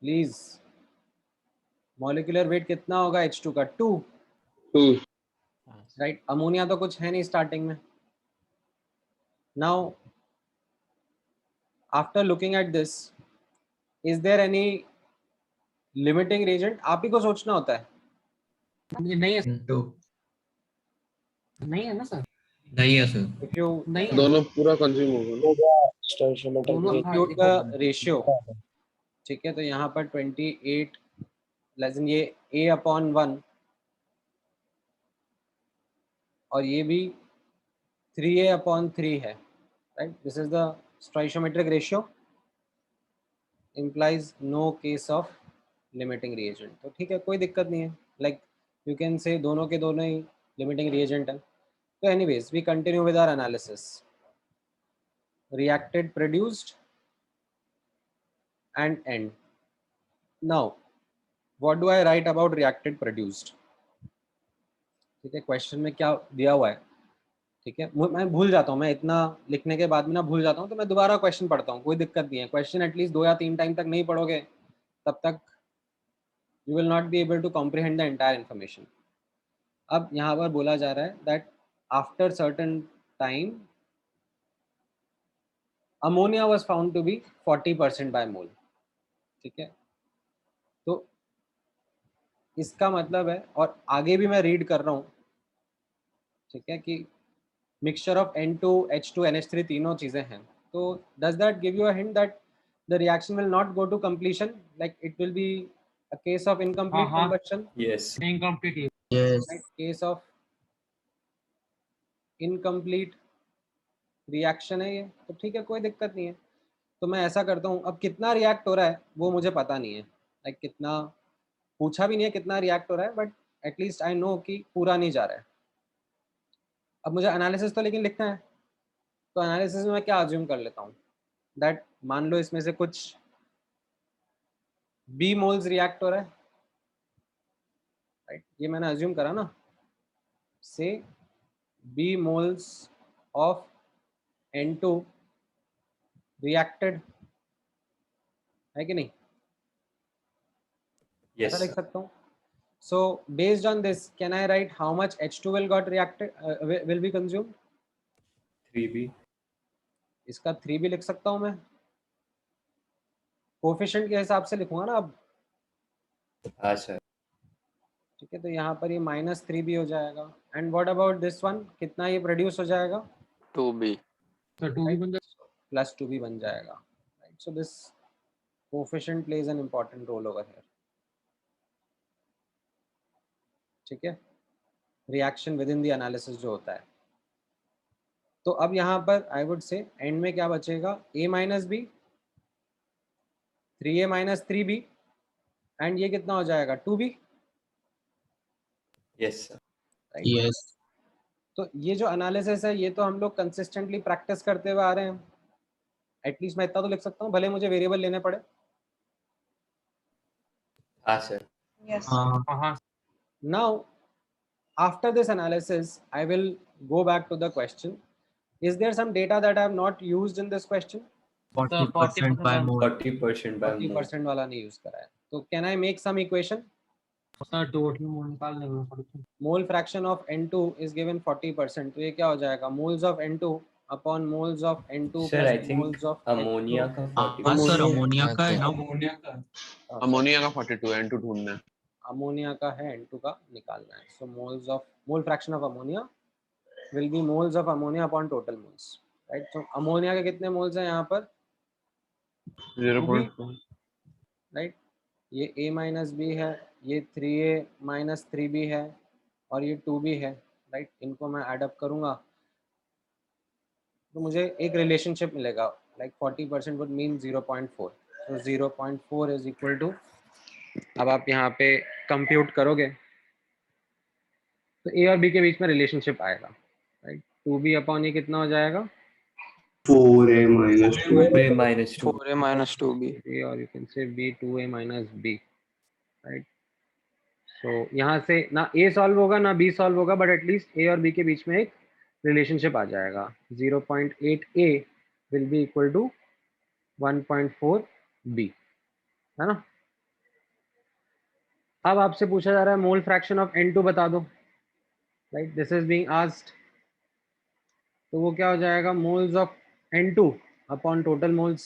प्लीज, मॉलिक्यूलर वेट कितना होगा H2 का? 2, राइट। अमोनिया तो कुछ है नहीं स्टार्टिंग में। Now after looking at this, is there any limiting reagent? आप ही को सोचना होता है। नहीं है, 2. नहीं है ना सर, नहीं है सर। इफ यू नहीं है दोनों पूरा कंज्यूम होगा ना। दोनों। हाँ, इंक्लूड द रेशियो, ठीक है, तो यहाँ पर 28 लेकिन ये a अपॉन 1 और ये भी 3a अपॉन 3 है, right. This is the stoichiometric ratio, implies no case of limiting reagent। तो ठीक है, कोई दिक्कत नहीं है, लाइक यू कैन से दोनों के दोनों ही लिमिटिंग रिएजेंट है। तो anyways we continue with our analysis. reacted produced and end। now what do I write about reacted produced? ठीक है, क्वेश्चन में क्या दिया हुआ है, ठीक है, मैं भूल जाता हूँ, मैं इतना लिखने के बाद में ना भूल जाता हूँ, तो मैं दोबारा क्वेश्चन पढ़ता हूँ, कोई दिक्कत नहीं है। क्वेश्चन एटलीस्ट 2 या 3 टाइम तक नहीं पढ़ोगे तब तक you will not be able to comprehend the entire information। अब यहाँ पर बोला जा रहा है that after certain time ammonia was found to be 40% by mole, ठीक है। तो इसका मतलब है, और आगे भी मैं रीड कर रहा हूँ, ठीक है, कि mixture of N2 H2 NH3 तीनों चीजें हैं, तो does that give you a hint that the reaction will not go to completion, like it will be a case of incomplete हाँ। combustion? Yes. Incomplete. Yes. Right, case of incomplete reaction है ये, तो ठीक है, कोई दिक्कत नहीं है। तो मैं ऐसा करता हूँ, अब कितना रिएक्ट हो रहा है वो मुझे पता नहीं है, लाइक कितना पूछा भी नहीं है कितना रिएक्ट हो रहा है, बट एटलीस्ट आई नो कि पूरा नहीं जा रहा है। अब मुझे एनालिसिस तो लेकिन लिखना है, तो एनालिसिस में मैं क्या अज्यूम कर लेता हूँ, दैट मान लो इसमें से कुछ B मोल्स रिएक्ट हो रहा है, राइट, ये मैंने अज्यूम करा ना, से B moles of N2 reacted है कि नहीं, Yes. ऐसा लिख सकता हूँ। So based on this, can I write how much H2 will got reacted, will be consumed? 3B. इसका 3B लिख सकता हूँ मैं, कोफिशिएंट के हिसाब से लिखूंगा ना अब, हाँ सर. ठीक है, तो यहाँ पर ये -3B हो जाएगा। And what about this one, कितना ये प्रोड्यूस हो जाएगा? 2B. तो 2B बन जाएगा, प्लस 2B बन जाएगा, right. So this coefficient plays an important roll over here, ठीक है, reaction with in the analysis जो होता है। तो अब यहाँ पर आई वुड से एंड में क्या बचेगा, A minus B, 3A minus 3B, and ये कितना हो जाएगा, 2B, Yes sir. Right. Yes. तो ये जो एनालिसिस है ये तो हम लोग कंसिस्टेंटली प्रैक्टिस करते हुए आ रहे हैं, एटलीस्ट मैं इतना तो लिख सकता हूँ, भले मुझे वेरिएबल लेने पड़े। हाँ सर. Yes. हाँ। Now after this analysis I will go back to the question. Is there some data that I have not used in this question? 40% by mole. 40% by mole. 40% वाला नहीं यूज करा है, तो can I make some equation? Sir total mole निकालने में पड़ता है। Mole fraction of N2 is given 40%, तो ये क्या हो जाएगा, moles of N2 upon moles of N2 Sir, plus I think moles of ammonia H2. का हाँ सर, अमोनिया का है ना। अमोनिया का 42 N2 ढूंढना है। अमोनिया का है, N2 का निकालना है। So moles of, mole fraction of ammonia will be moles of ammonia upon total moles, right? So ammonia के कितने moles हैं यहाँ पर, 0.4 राइट, ये A माइनस B है, ये 3A माइनस 3B है, और ये 2B है, राइट। इनको मैं एडअप करूँगा तो मुझे एक रिलेशनशिप मिलेगा, like 40% would mean 0.4, so 0.4 is equal to, अब आप यहाँ पे कंप्यूट करोगे तो A और B के बीच में रिलेशनशिप आएगा, राइट। 2B अपॉन ये कितना हो जाएगा, 4A minus 2. 4A minus 2. 4A minus 2B. A, और you can say B 2A minus B, राइट। सो यहाँ से ना A सॉल्व होगा ना B सॉल्व होगा, बट एटलीस्ट A और B के बीच में एक रिलेशनशिप आ जाएगा। 0.8A will be equal to 1.4B, है ना। अब आपसे पूछा जा रहा है मोल फ्रैक्शन ऑफ N2 बता दो, right, this is being asked. तो वो क्या हो जाएगा, moles of N2 upon total moles,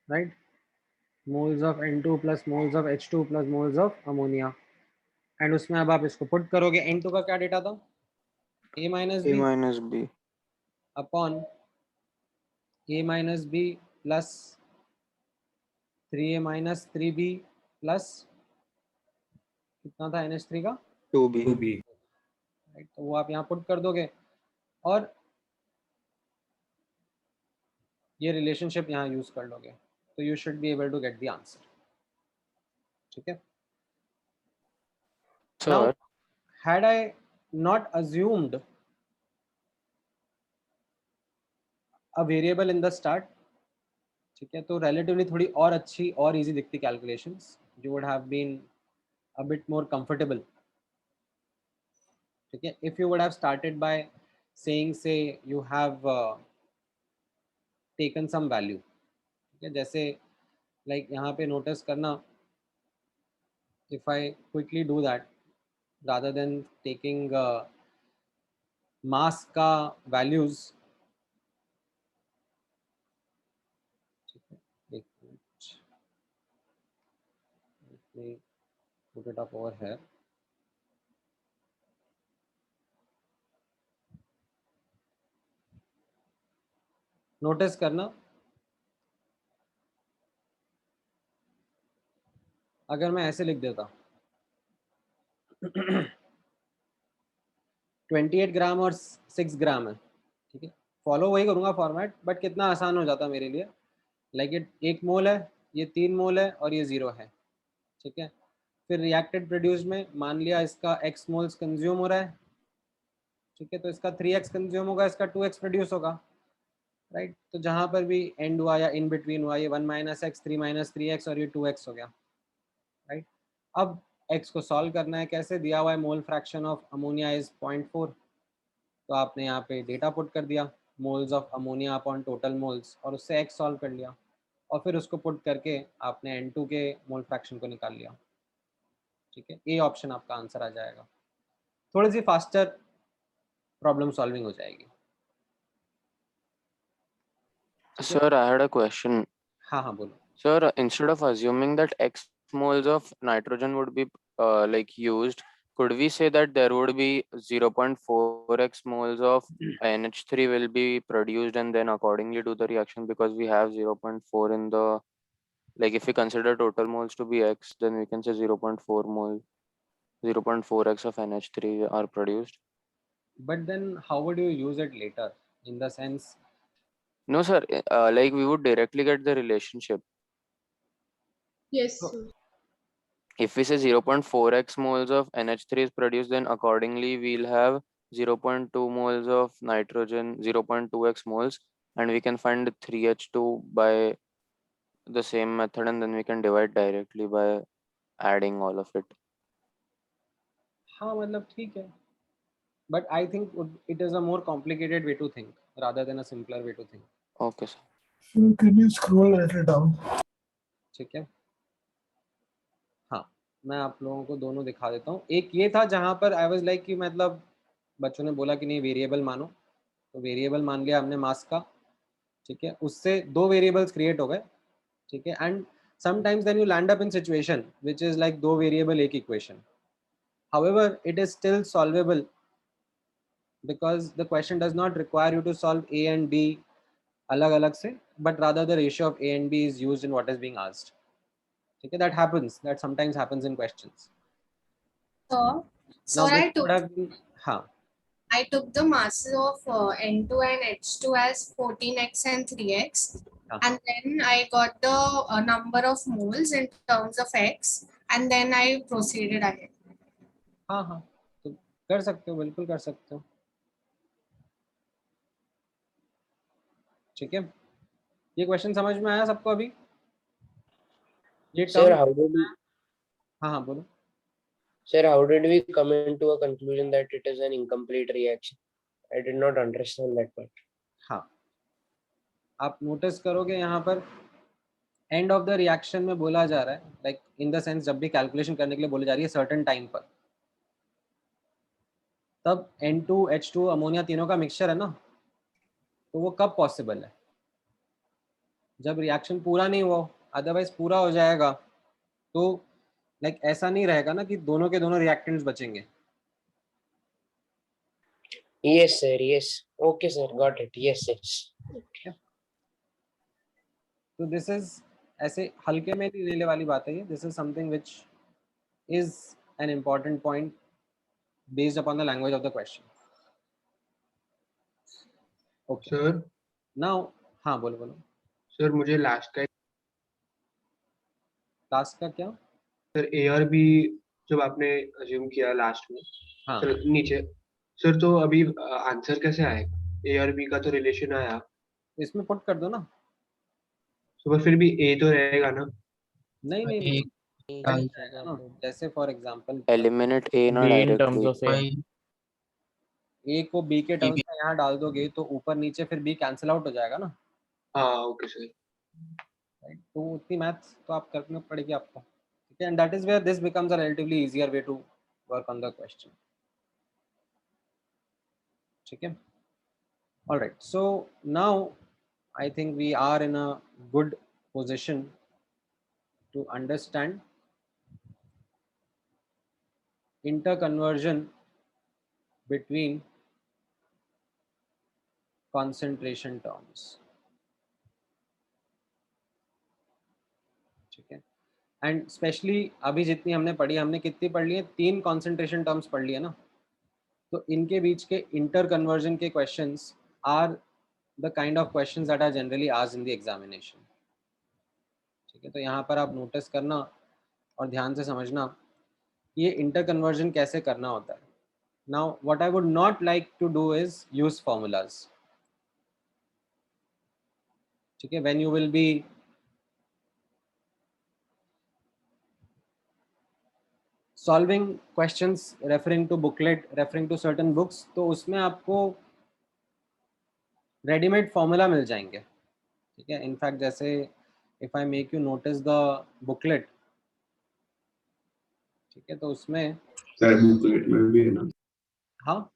right, moles of N2 plus moles of H2 plus moles of ammonia, and उसमें अब आप इसको पुट करोगे। N2 का क्या डेटा था, A minus A B minus B. Upon A minus B plus 3A minus 3B plus कितना था NH3 का, 2B. 2B. राइट। तो वो आप यहाँ पुट कर दोगे और ये रिलेशनशिप यहाँ यूज कर लोगे, तो you should be able to get the answer, ठीक है। Now, Sir, had I not assumed a variable in the start, ठीक है, तो relatively थोड़ी और अच्छी और easy दिखती calculations, you would have been a bit more comfortable, ठीक है। If you would have started by saying, say you have taken some value, ठीक है, जैसे like यहाँ पे notice करना, if I quickly do that rather than taking mass का values, एक minute, let me put it up over here. Notice करना, अगर मैं ऐसे लिख देता 28 ग्राम और 6 ग्राम है, ठीक है, फॉलो वही करूँगा फॉर्मेट, बट कितना आसान हो जाता मेरे लिए, लाइक इट 1 मोल है, ये 3 मोल है और ये 0 है, ठीक है। फिर रिएक्टेड प्रोड्यूस में मान लिया इसका x मोल्स कंज्यूम हो रहा है, ठीक है, तो इसका 3x कंज्यूम होगा, इसका 2x प्रोड्यूस होगा, राइट। तो जहाँ पर भी एंड हुआ या इन बिटवीन हुआ, ये 1 - x 3 - 3x और ये 2x हो गया, राइट। अब x को सॉल्व करना है, कैसे दिया हुआ है, मोल फ्रैक्शन ऑफ अमोनिया इज 0.4, तो आपने यहाँ पे डेटा पुट कर दिया, moles of ammonia upon total moles, और उससे x सॉल्व कर लिया, और फिर उसको पुट करके आपने N2 के मोल फ्रैक्शन को निकाल लिया, ठीक है। ए ऑप्शन आपका आंसर आ जाएगा, थोड़ी सी फास्टर प्रॉब्लम सॉल्विंग हो जाएगी। Sir, I had a question. हाँ हाँ बोलो। Sir, instead of assuming that X moles of nitrogen would be like used, could we say that there would be 0.4x moles of NH3 will be produced and then accordingly do the reaction, because we have 0.4 in the, like if we consider total moles to be X, then we can say 0.4 mole, 0.4x of NH3 are produced. But then how would you use it later, in the sense? No, sir, like we would directly get the relationship. Yes, So- sir. If we say 0.4x moles of NH3 is produced, then accordingly we'll have 0.2 moles of nitrogen, 0.2x moles, and we can find 3H2 by the same method, and then we can divide directly by adding all of it. हाँ मतलब ठीक है, but I think it is a more complicated way to think rather than a simpler way to think. Okay, sir. So can you scroll a little down? ठीक है, हाँ मैं आप लोगों को दोनों दिखा देता हूँ। एक ये था जहाँ पर आई वाज लाइक कि मतलब बच्चों ने बोला कि नहीं वेरिएबल मानो, तो वेरिएबल मान लिया हमने मास का, ठीक है, उससे 2 वेरिएबल्स क्रिएट हो गए, ठीक है। And sometimes then you land up in situation which is like 2 variable एक equation, however it is still solvable because the question does not require you to solve a and b अलग अलग से, but rather the ratio of a and b is used in what is being asked, ठीक है। that happens, that sometimes happens in questions. So Now I this would have been, हाँ I took the masses of N2 and H2 as 14x and 3x. And then I got the number of moles in terms of x, and then I proceeded ahead. हाँ हाँ तो कर सकते हो, बिल्कुल कर सकते हो, ठीक है। ये क्वेश्चन समझ में आया सबको अभी? ये Sir, term, how did we, हाँ हाँ बोलो। sir, how did we come into a conclusion that it is an incomplete reaction? I did not understand that part. हाँ आप नोटिस करोगे यहाँ पर एंड ऑफ द रिएक्शन में बोला जा रहा है, लाइक इन द सेंस जब भी कैलकुलेशन करने के लिए बोली जा रही है सर्टेन टाइम पर, तब N2 H2 अमोनिया तीनों का मिक्सचर है ना, तो वो कब पॉसिबल है? जब रिएक्शन पूरा नहीं हुआ, अदरवाइज पूरा हो जाएगा तो लाइक ऐसा नहीं रहेगा ना कि दोनों के दोनों रिएक्टेंट्स बचेंगे। Yes, sir. Yes. Okay, sir. Got it. Yes, yes. तो दिस इज ऐसे हल्के में नहीं लेने वाली बात है ये, this is something which is an important point based upon the language of the question. Okay sir now, हाँ बोलो बोलो। सर मुझे लास्ट का क्या? सर ए और बी जब आपने अज्यूम किया लास्ट में, हाँ सर नीचे, सर तो अभी आंसर कैसे आएगा? ए और बी का तो रिलेशन आया, इसमें पुट कर दो ना। तो पर फिर भी ए तो रहेगा ना? नहीं नहीं एक नहीं रहेगा ना। जैसे for example Eliminate A na B in terms directly. of A. ए को बी के टर्म्स में यहाँ डाल दोगे तो ऊपर नीचे फिर बी कैंसिल आउट हो जाएगा ना, हाँ ओके सर। राइट। तो उतनी मैथ्स तो आप करनी पड़ेगी आपको, ठीक है। And that is where this becomes a relatively easier way to work on the question, ठीक है। Alright, so now I think we are in a good position to understand interconversion between concentration terms. And specially अभी जितनी हमने पढ़ी, हमने कितनी पढ़ ली है, 3 कॉन्सेंट्रेशन टर्म्स पढ़ लिए ना, तो इनके बीच के इंटर कन्वर्जन के questions are the kind of questions that are generally asked in the examination. ठीक है, तो यहाँ पर आप नोटिस करना और ध्यान से समझना ये इंटर कन्वर्जन कैसे करना होता है। Now what I would not like to do is use formulas. ठीक है, when you will be solving questions referring to booklet, referring to certain books, तो उसमें आपको रेडीमेड फॉर्मूला मिल जाएंगे। ठीक है, इनफैक्ट जैसे if I make you notice the booklet, ठीक है, तो उसमें सर बुकलेट में भी है ना, हाँ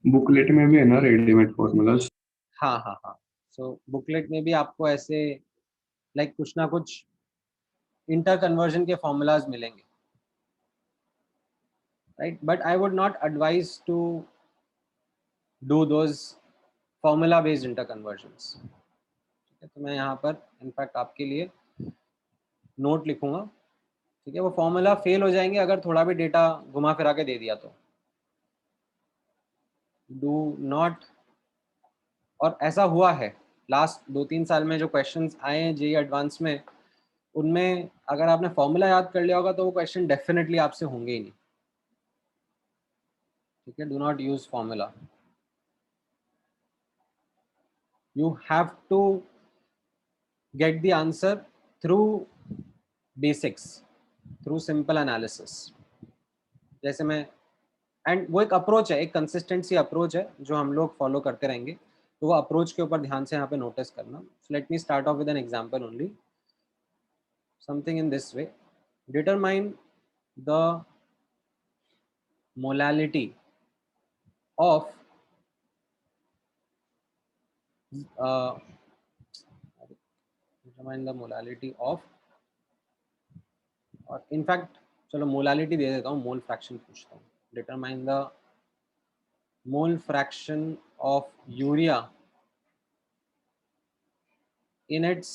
बुकलेट में भी है ना रेडीमेड फॉर्मूलाज। हाँ हाँ हाँ, सो बुकलेट में भी आपको ऐसे लाइक कुछ ना कुछ इंटर कन्वर्जन के फॉर्मूलाज मिलेंगे, right, but I would not advise to do those formula based interconversions. ठीक है, तो मैं यहाँ पर इनफैक्ट आपके लिए नोट लिखूंगा। ठीक है, वो फॉर्मूला फेल हो जाएंगे अगर थोड़ा भी डेटा घुमा फिरा के दे दिया तो। डू नॉट, और ऐसा हुआ है लास्ट 2-3 साल में जो क्वेश्चंस आए हैं जेईई एडवांस में, उनमें अगर आपने फॉर्मूला याद कर लिया होगा तो वो क्वेश्चन डेफिनेटली आपसे होंगे ही नहीं। ठीक है, do not use formula, you have to get the answer through basics, through simple analysis। जैसे मैं, एंड वो एक अप्रोच है, एक कंसिस्टेंसी अप्रोच है जो हम लोग फॉलो करते रहेंगे, तो वो अप्रोच के ऊपर ध्यान से यहाँ पे नोटिस करना। Let me start of with an example only, something in this way, determine the molality of determine the molality of, और इनफैक्ट चलो मोलालिटी दे देता हूँ, मोल फ्रैक्शन पूछता हूँ। Determine the mole fraction of urea in its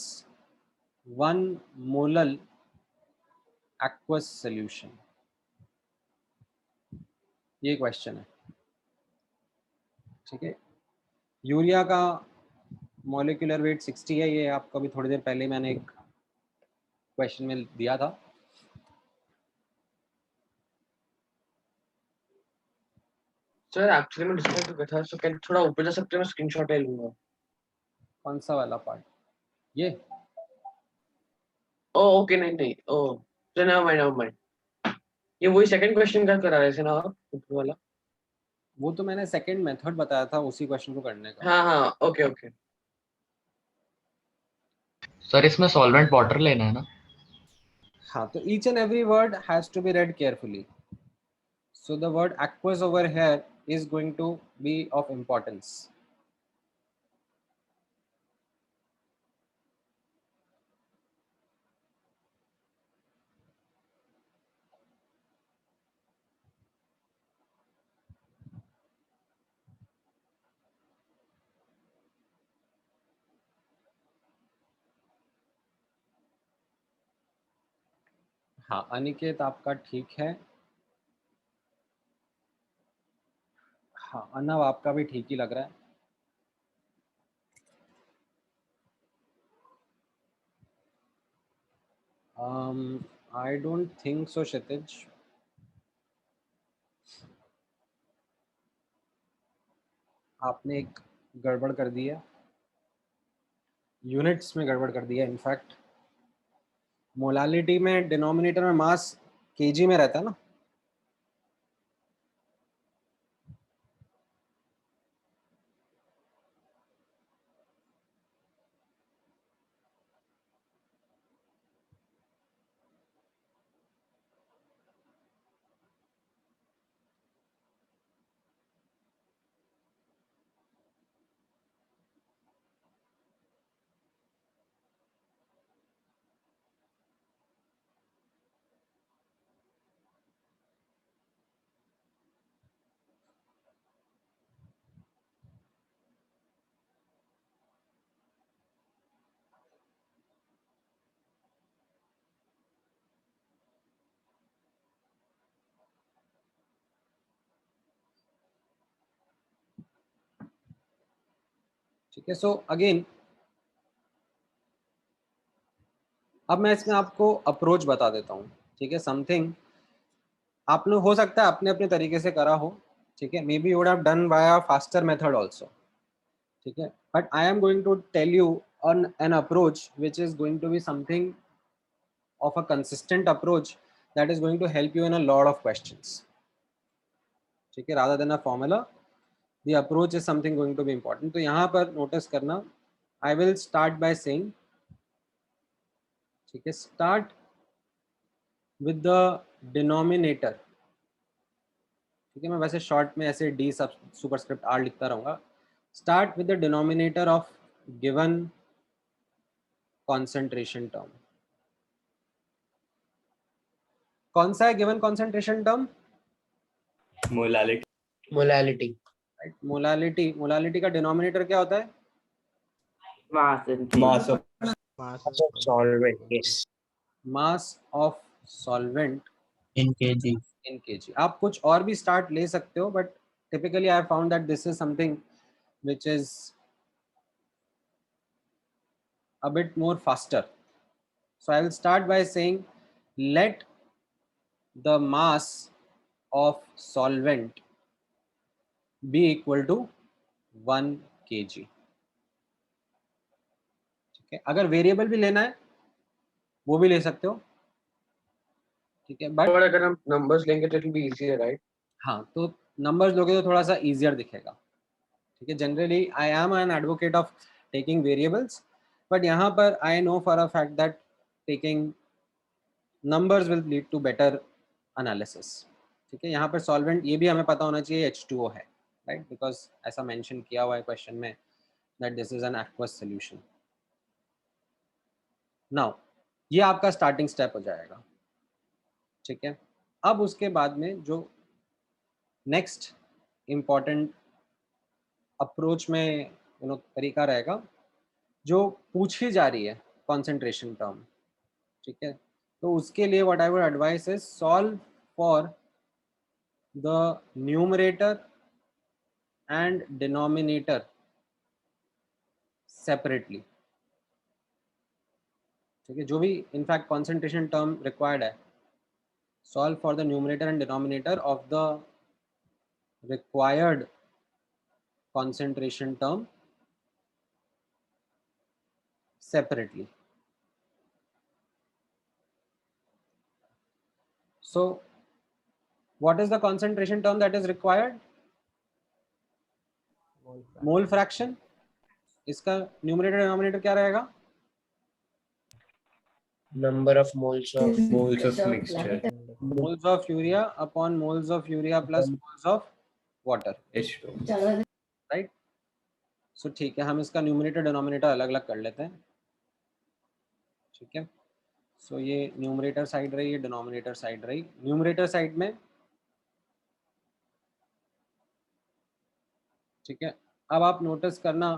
1 molal aqueous solution। ये question है। ठीक है, यूरिया का मॉलिक्यूलर वेट 60 है, ये आपको अभी थोड़ी देर पहले मैंने एक क्वेश्चन में दिया था। सर एक्चुअली मैं डिस्कस कर था, सो कैन थोड़ा ऊपर जा सकते हैं, मैं स्क्रीनशॉट ले लूंगा। कौन सा वाला पार्ट? ये ओ ओके, नहीं नहीं, ओ सर नेवर माइंड, ये वही सेकंड क्वेश्चन का करा रहे थे ना आप, ऊपर वाला? वो तो मैंने सेकंड मेथड बताया था उसी क्वेश्चन को करने का। हाँ हाँ, ओके ओके। सर इसमें सॉल्वेंट वाटर लेना है ना? हाँ, तो each and every word has to be read carefully. So the word aqueous over here is going to be of importance. हाँ अनिकेत, आपका ठीक है। हाँ अर्नव, आपका भी ठीक ही लग रहा है। I don't think so क्षितिज। आपने एक गड़बड़ कर दी है, यूनिट्स में गड़बड़ कर दी है। इनफैक्ट मोलालिटी में डिनोमिनेटर में मास केजी में रहता है ना, ठीक है, सो अगेन अब मैं इसमें आपको अप्रोच बता देता हूँ, ठीक है। समथिंग आपने हो सकता है अपने अपने तरीके से करा हो, ठीक है, maybe you would have done by a faster method also, ठीक है, but I am going to tell you on an approach which is going to be something of a consistent approach that is going to help you in a lot of questions, ठीक है, rather than a formula. The approach is something going to be important. तो यहाँ पर notice करना, I will start by saying, ठीक है, start with the denominator, ठीक है, मैं वैसे शॉर्ट में ऐसे D सब सुपरस्क्रिप्ट R लिखता रहूँगा. Start with the denominator of given concentration term. कौन सा है given concentration term? Molality. Right, molality. Molality का डिनोमिनेटर क्या होता है? Mass of solvent. Yes. Mass of solvent in kg. In KG. आप कुछ और भी स्टार्ट ले सकते हो, but typically I found that this is something which is a bit more faster. So I will start by saying let the mass of solvent be equal to 1 kg. ठीक है, अगर वेरिएबल भी लेना है वो भी ले सकते हो, ठीक है, बट और अगर हम नंबर्स लेंगे तो it will B easier, right? हाँ, तो नंबर्स लोगे तो थोड़ा सा इजियर दिखेगा, ठीक है. Generally I am an advocate of taking variables, but यहाँ पर I know for a fact that taking numbers will lead to better analysis, ठीक है. यहाँ पर सॉल्वेंट ये भी हमें पता होना चाहिए H2O है, राइट, बिकॉज ऐसा मेंशन किया हुआ है क्वेश्चन में that this is an aqueous solution. Now ये आपका स्टार्टिंग स्टेप हो जाएगा, ठीक है. अब उसके बाद में जो नेक्स्ट इम्पॉर्टेंट अप्रोच में तरीका रहेगा, जो पूछी जा रही है कॉन्सेंट्रेशन टर्म, ठीक है, तो उसके लिए what I would advise is solve for the numerator and denominator separately, ठीक है. जो भी इनफैक्ट कॉन्सेंट्रेशन टर्म रिक्वायर्ड है, solve for the numerator and denominator of the required concentration term separately. So what is the concentration term that is required? Mole fraction. इसका numerator denominator क्या रहेगा? Number of moles of mixture. Moles of urea upon moles of urea plus moles of water. H2. Right? So ठीक है, हम इसका numerator denominator अलग अलग कर लेते हैं, ठीक है. सो ये न्यूमरेटर साइड रही, ये डिनोमिनेटर साइड रही. न्यूमरेटर साइड में, ठीक है, अब आप नोटिस करना,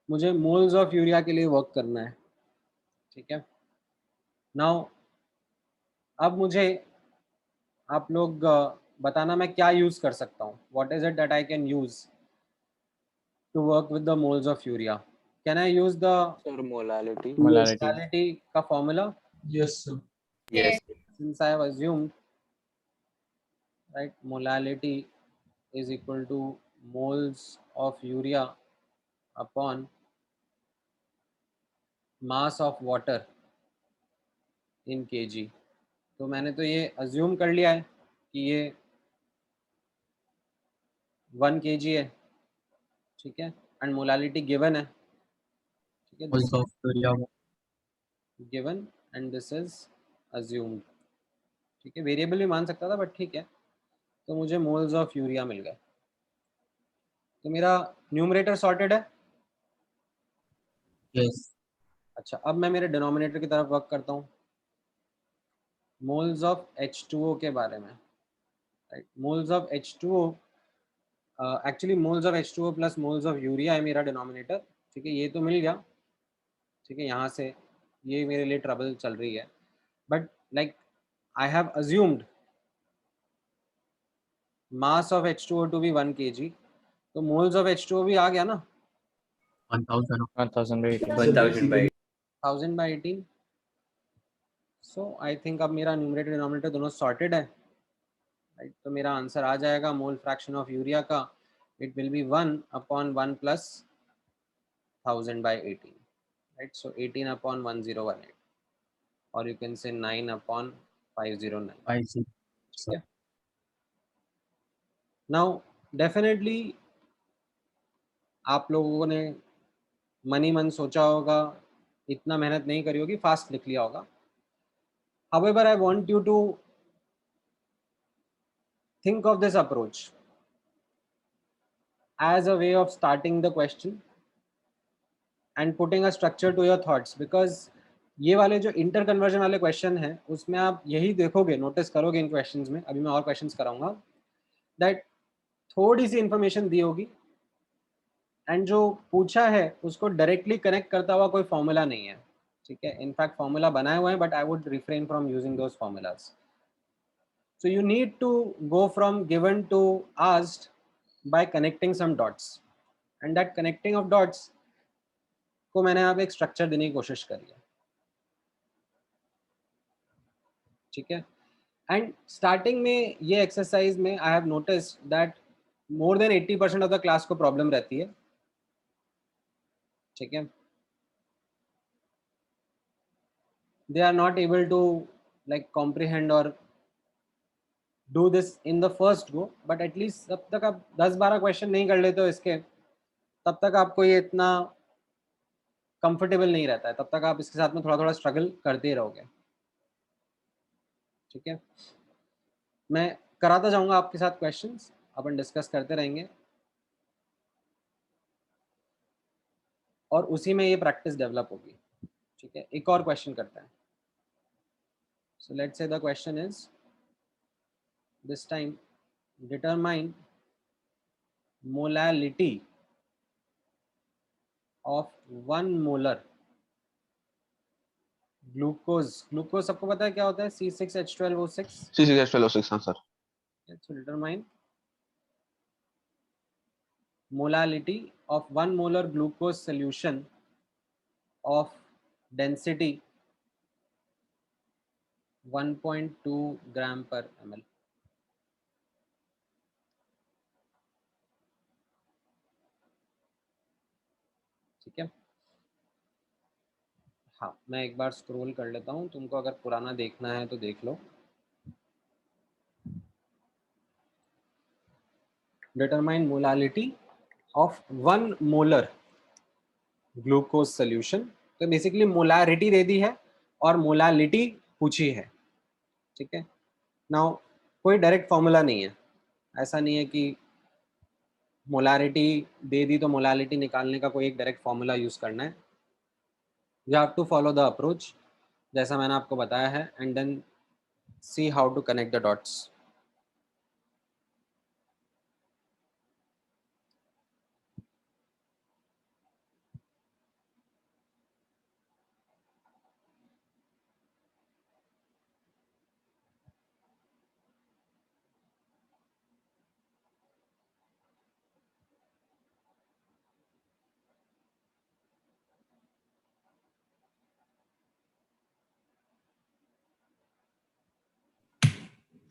मुझे मोल्स ऑफ यूरिया के लिए वर्क करना है, ठीक है. नाउ अब मुझे आप लोग बताना मैं क्या यूज कर सकता हूँ. What is it that I can use to work with the moles of urea? Can I use the molality का formula? Yes, sir. Yes. Since I have assumed, right, molality is equal to moles of urea upon mass of water in kg. तो मैंने तो ये assume कर लिया है कि ये 1 kg है, ठीक है, and molality given है, ठीक है, Moles of urea. given and this is assumed, ठीक है. वेरिएबल भी मान सकता था बट ठीक है. तो मुझे मोल्स ऑफ यूरिया मिल गए. तो मेरा न्यूमरेटर सॉर्टेड है. Yes. अच्छा, अब मैं मेरे डिनोमिनेटर की तरफ वर्क करता हूँ. मोल्स ऑफ H2O के बारे में, right. Moles of H2O, actually moles of H2O plus moles of urea है मेरा डिनोमिनेटर, ठीक है. ये तो मिल गया, ठीक है. यहाँ से ये मेरे लिए ट्रबल चल रही है, but like I have assumed mass of H2O to be 1 kg, तो मोल्स ऑफ H2O भी आ गया ना. 1000 1000 by 18. 1000 by 1000 by 18. So I think अब मेरा न्यूमरेटर डिनोमिनेटर दोनों सॉर्टेड है, राइट? तो मेरा आंसर आ जाएगा मोल फ्रैक्शन ऑफ यूरिया का, it will B 1/1 plus 1000 by 18, right? So 18/1018, or you can say 9/509. Yeah. Now definitely आप लोगों ने मनी मन सोचा होगा, इतना मेहनत नहीं करी होगी, फास्ट लिख लिया होगा. However, I want you to think of this approach as a way of starting the question and putting a structure to your thoughts, because ये वाले जो इंटर कन्वर्जन वाले क्वेश्चन हैं उसमें आप यही देखोगे, नोटिस करोगे इन क्वेश्चंस में, अभी मैं और क्वेश्चंस कराऊंगा, दैट थोड़ी सी इंफॉर्मेशन दी होगी एंड जो पूछा है उसको डायरेक्टली कनेक्ट करता हुआ कोई फॉर्मूला नहीं है, ठीक है? इनफैक्ट फॉर्मूला बनाए हुए हैं, but I would refrain from using those formulas. So you need to go from given to asked by connecting some dots, and that connecting of dots को मैंने यहाँ पे एक स्ट्रक्चर देने की कोशिश करी है, ठीक है? एंड स्टार्टिंग में ये एक्सरसाइज में I have noticed that more than 80% of the class को प्रॉब्लम रहती है, ठीक है? They are not able to like comprehend और do this in the first go, but at least जब तक आप 10-12 क्वेश्चन नहीं कर लेते हो इसके, तब तक आपको ये इतना कंफर्टेबल नहीं रहता है, तब तक आप इसके साथ में थोड़ा थोड़ा स्ट्रगल करते ही रहोगे, ठीक है? मैं कराता जाऊंगा आपके साथ क्वेश्चंस, अपन डिस्कस करते रहेंगे और उसी में ये प्रैक्टिस डेवलप होगी, ठीक है? एक और क्वेश्चन करते हैं. So let's say the question is this time, determine molality of 1 molar glucose. Glucose सबको पता है क्या होता है? C6H12O6. C6H12O6, हाँ sir. So determine molality of 1 molar glucose solution of density 1.2 gram per ml. ठीक है? हाँ, मैं एक बार स्क्रॉल कर लेता हूँ, तुमको अगर पुराना देखना है तो देख लो. Determine molality of 1 molar glucose solution. तो बेसिकली मोलारिटी दे दी है और मोलालिटी पूछी है, ठीक है? नाउ कोई डायरेक्ट फॉर्मूला नहीं है, ऐसा नहीं है कि मोलारिटी दे दी तो मोलालिटी निकालने का कोई एक डायरेक्ट फॉर्मूला यूज करना है. You have to follow the approach जैसा मैंने आपको बताया है, and then see how to connect the dots.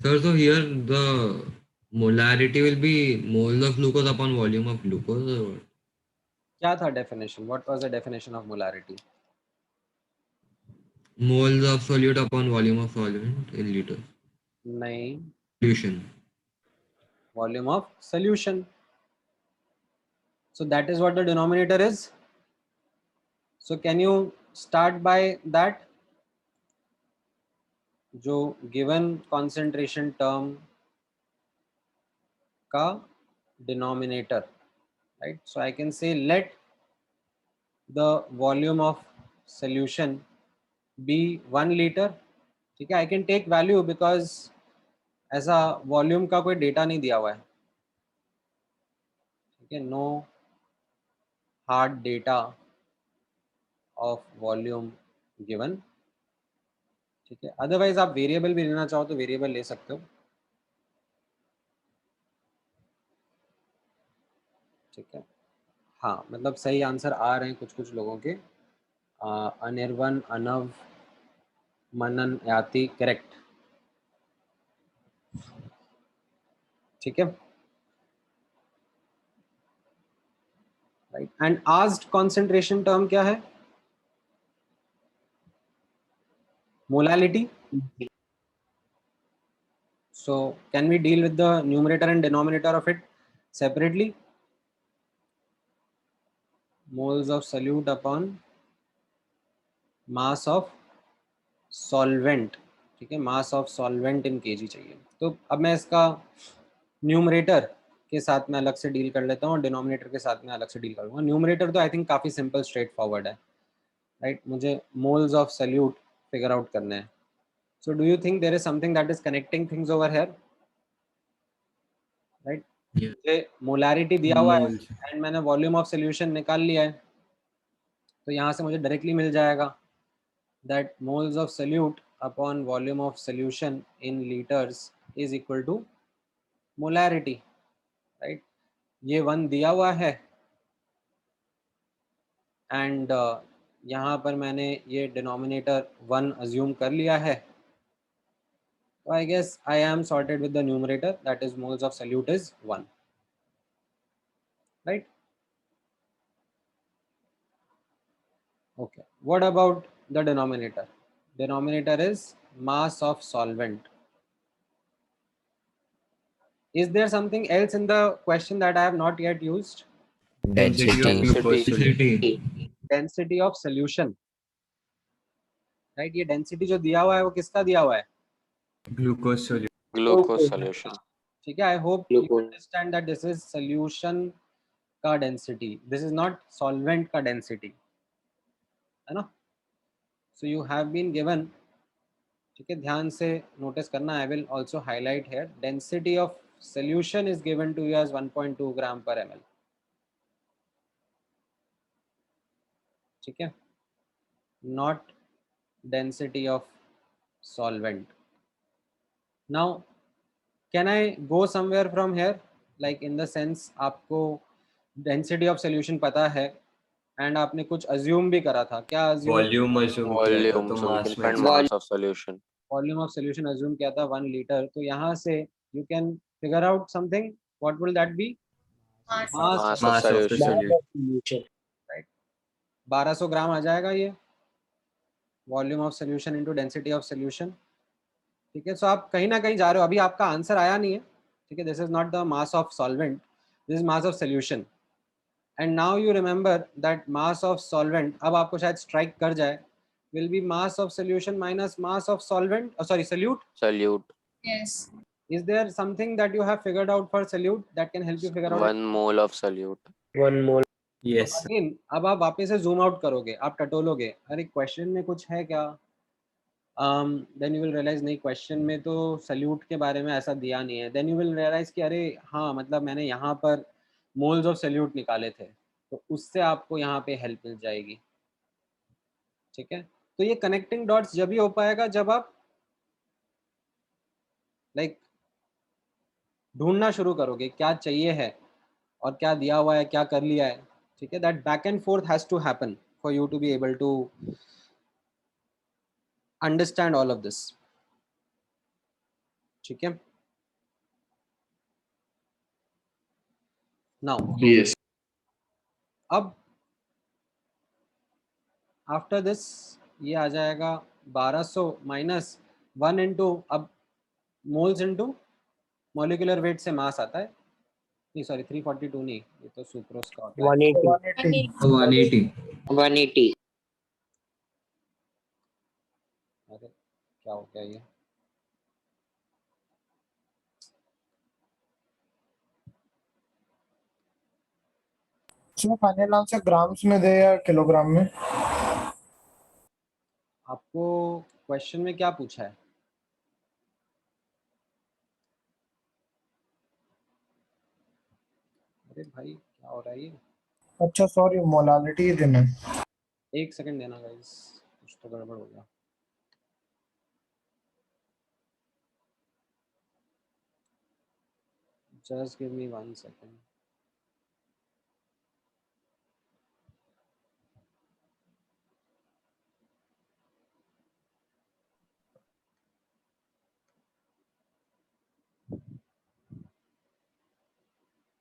Sir, so here the molarity will be moles of glucose upon volume of glucose, or what? क्या था definition? What was the definition of molarity? Moles of solute upon volume of solvent in liters. नहीं, Solution. volume of solution. So that is what the denominator is. So can you start by that? जो given concentration term का denominator, right? So I can say let the volume of solution be 1 liter. ठीक है? I can take value because ऐसा volume का कोई data नहीं दिया हुआ है, ठीक है? No hard data of volume given, ठीक है? अदरवाइज आप वेरिएबल भी लेना चाहो तो वेरिएबल ले सकते हो, ठीक है? हाँ मतलब सही आंसर आ रहे हैं कुछ कुछ लोगों के। अनिर्वन, अनव, मनन, याति, करेक्ट। ठीक है, right. And asked concentration term क्या है? Molality. So can we deal with the numerator and denominator of it separately? Moles of solute upon mass of solvent, ठीक है, mass of solvent in kg चाहिए। तो अब मैं इसका न्यूमरेटर के साथ में अलग से डील कर लेता हूँ और डिनोमिनेटर के साथ में अलग से डील करूँगा। न्यूमरेटर तो आई थिंक काफ़ी सिंपल स्ट्रेट फॉरवर्ड है, राइट। मुझे moles of solute figure out करने हैं। So do you think there is something that is connecting things over here, right? मुझे मोलारिटी दिया हुआ है एंड मैंने वॉल्यूम ऑफ सॉल्यूशन निकाल लिया है, तो यहाँ से मुझे डायरेक्टली मिल जाएगा that moles of solute upon volume of solution in litres is equal to molarity, right. ये 1 दिया हुआ है एंड यहाँ पर मैंने ये डिनोमिनेटर 1 अज्यूम कर लिया है, तो I guess I am sorted with the numerator that is moles of solute is 1, right? Okay, what about the denominator? Denominator is mass of solvent. Is there something else in the question that I have not yet used? Density. Density of solution, right? ये density जो दिया हुआ है वो किसका दिया हुआ है? Glucose solution. Glucose solution. ठीक है, I hope you understand that this is solution का density. This is not solvent का density, है ना? So you have been given, ठीक है, ध्यान से नोटिस करना। I will also highlight here, density of solution is given to you as 1.2 gram per ml, ठीक है, not density of solvent. Now can I go somewhere from here, like in the sense आपको density of solution पता है and आपने कुछ assume भी करा था। क्या अज्यूम? Volume assume किया था, Volume, तो so we mass can में find exact- mass of solution. Volume of solution assume किया था 1 लीटर, तो यहाँ से you can figure out something. What will that be? Mass mass Mass of mass of the solution. solution. Right, 1200 gram आ जाएगा ये volume of solution into density of solution, ठीक है। सो आप कहीं ना कहीं जा रहे हो, अभी आपका आंसर आया नहीं है, ठीक है। This is not the mass of solvent, this is mass of solution. And now you remember that mass of solvent, अब आपको शायद स्ट्राइक कर जाए, will be mass of solution minus mass of solvent, sorry solute. Solute. Yes. Is there something that you have figured out for solute that can help you figure out? 1 mole of solute. 1 mole. Yes. Again अब आप वापस से zoom out करोगे, आप टटोलोगे, अरे question में कुछ है क्या? देन यू विल रियलाइज नहीं, क्वेश्चन में तो सल्यूट के बारे में ऐसा दिया नहीं है। देन यू विल रियलाइज कि अरे हाँ, मतलब मैंने यहाँ पर मोल्स ऑफ सल्यूट निकाले थे, तो उससे आपको यहाँ पे हेल्प मिल जाएगी, ठीक है। तो ये कनेक्टिंग डॉट्स जब ही हो पाएगा जब आप लाइक ढूंढना शुरू करोगे क्या चाहिए है और क्या दिया हुआ है, क्या कर लिया है, ठीक है। That back and forth has to happen for you to be able to understand all of this, ठीक है। Now Yes. अब आफ्टर दिस ये आ जाएगा 1200 माइनस 1 इंटू, अब मोल्स इंटू मॉलिक्यूलर वेट से मास आता है, नहीं सॉरी 342 नहीं, ये तो सुक्रोज का होता है। 180. 180. 180. अरे क्या हो गया ये? इसमें फाइनल आंसर ग्राम्स में दे या किलोग्राम में? आपको क्वेश्चन में क्या पूछा है? अरे भाई क्या हो रहा है ये? अच्छा सॉरी, मोलालिटी देना है। एक सेकंड देना गाइस, कुछ तो गड़बड़ हो गया। Just give me 1 second.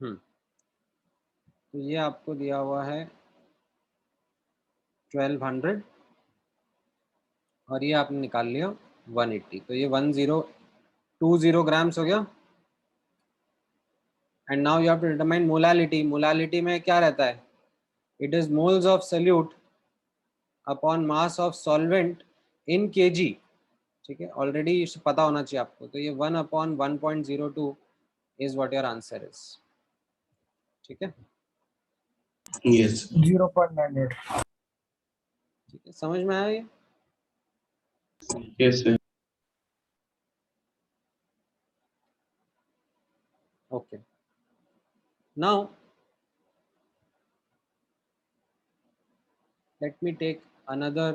तो ये आपको दिया हुआ है 1200 और ये आपने निकाल लिया 180, तो ये 1020 ग्राम्स हो गया। And now you have to determine molality. Molality में क्या रहता है? It is moles of solute upon mass of solvent in kg. ठीक है, ऑलरेडी पता होना चाहिए आपको। तो ये 1/1.02 is what your answer is. ठीक है, Yes. 0.98. ठीक है, समझ में आया ये? Yes, sir. Okay. Now, let me take another.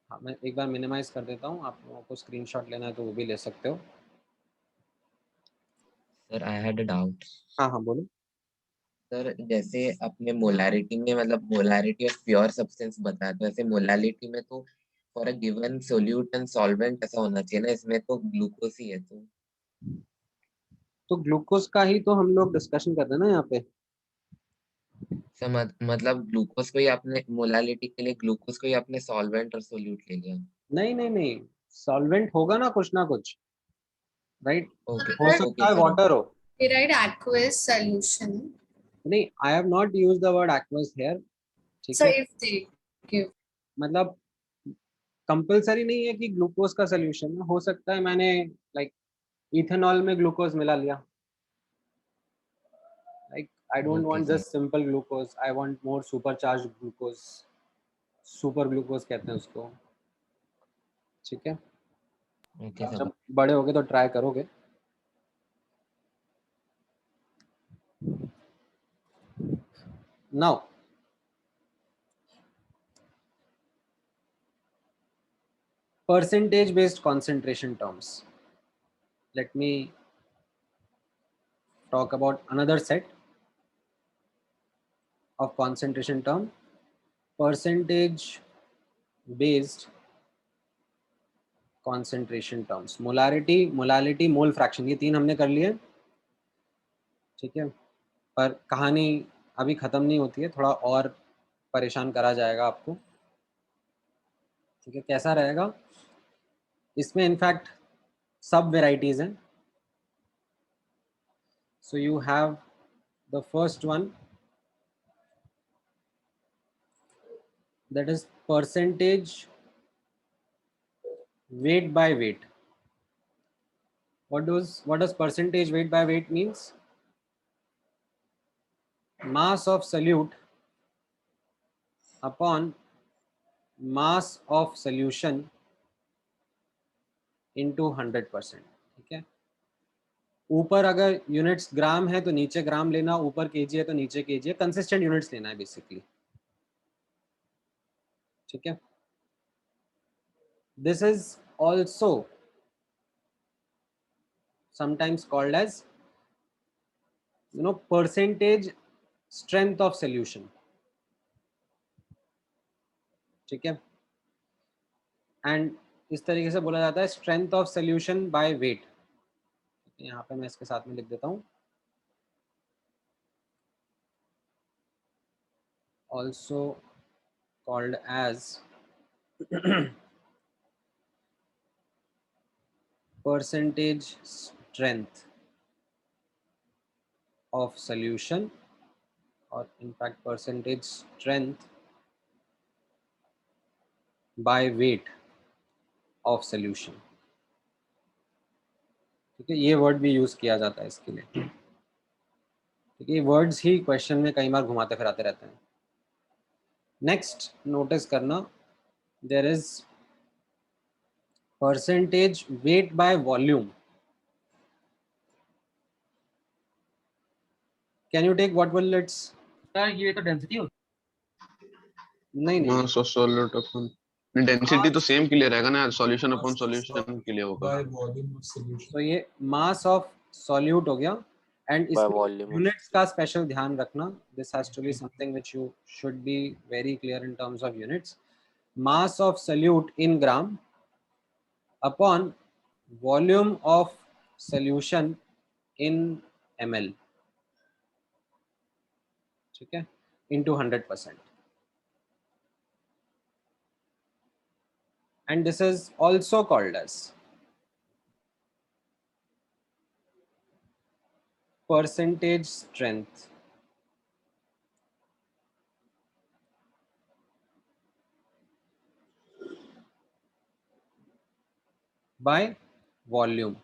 हाँ, मैं एक बार मिनिमाइज कर देता हूँ, आप लोगों को स्क्रीनशॉट लेना है तो वो भी ले सकते हो। Sir I had a doubt. हाँ हाँ बोलो। सर जैसे अपने मोलारिटी में मतलब मोलारिटी ऑफ प्योर सब्सटेंस बताया, तो ऐसे मोलारिटी में तो for a given solute and solvent ऐसा होना चाहिए ना, इसमें तो ग्लूकोज ही है। तो ग्लूकोज का ही तो हम लोग डिस्कशन कर रहे हैं ना यहाँ पे। सर मतलब ग्लूकोज को ही आपने मोलालिटी के लिए ग्लूकोज को ही आपने सॉल्वेंट और सोल्यूट ले लिया? नहीं नहीं नहीं, सॉल्वेंट होगा ना कुछ ना कुछ, राइट? ओके हो सकता है वाटर हो। Right, aqueous solution. नहीं, I have not used the word aqueous here. ठीक So है, if they give, मतलब कंपलसरी नहीं है कि ग्लूकोज का सोल्यूशन हो सकता है मैंने लाइक इथेनॉल में ग्लूकोज मिला लिया। Like I don't want just simple glucose, I want more super charge glucose. Super glucose कहते हैं उसको। ठीक है, जब बड़े होगे तो ट्राई करोगे। Now percentage based concentration terms. Let me talk about another set of concentration term, percentage based concentration terms. Molarity, molality, mole fraction, ये तीन हमने कर लिए। ठीक है, पर कहानी अभी खत्म नहीं होती है, थोड़ा और परेशान करा जाएगा आपको। ठीक है, कैसा रहेगा इसमें? इनफैक्ट सब वेराइटीज हैं। So you have the first one, that is percentage weight by weight. What does percentage weight by weight means? Mass of solute upon mass of solution into 100%. ठीक है, ऊपर अगर यूनिट्स ग्राम है तो नीचे ग्राम लेना, ऊपर केजी है तो नीचे केजी है, कंसिस्टेंट यूनिट्स लेना है बेसिकली। ठीक है, this is also sometimes called as percentage strength of solution. ठीक है, एंड इस तरीके से बोला जाता है strength of solution by weight. यहाँ पे मैं इसके साथ में लिख देता हूँ, also called as percentage strength of solution, or in fact percentage strength by weight of solution. ठीक है, ये वर्ड भी यूज किया जाता है इसके लिए। ठीक है, ये वर्ड्स ही क्वेश्चन में कई बार घुमाते फिराते रहते हैं। नेक्स्ट नोटिस करना, there is percentage weight by volume. Can you take what will its? Sir ये तो डेंसिटी हो। नहीं नहीं, हाँ, सो सॉल्यूट अपन डेंसिटी तो सेम के लिए रहेगा ना, सॉल्यूशन अपन सॉल्यूशन के लिए होगा। तो ये मास ऑफ सॉल्यूट हो गया। एंड इसमें यूनिट्स का स्पेशल ध्यान रखना, this has to be something which you should be very clear in terms of units. Mass of solute in gram upon volume of solution in ml, ठीक है, into 100%. And this is also called as percentage strength by volume.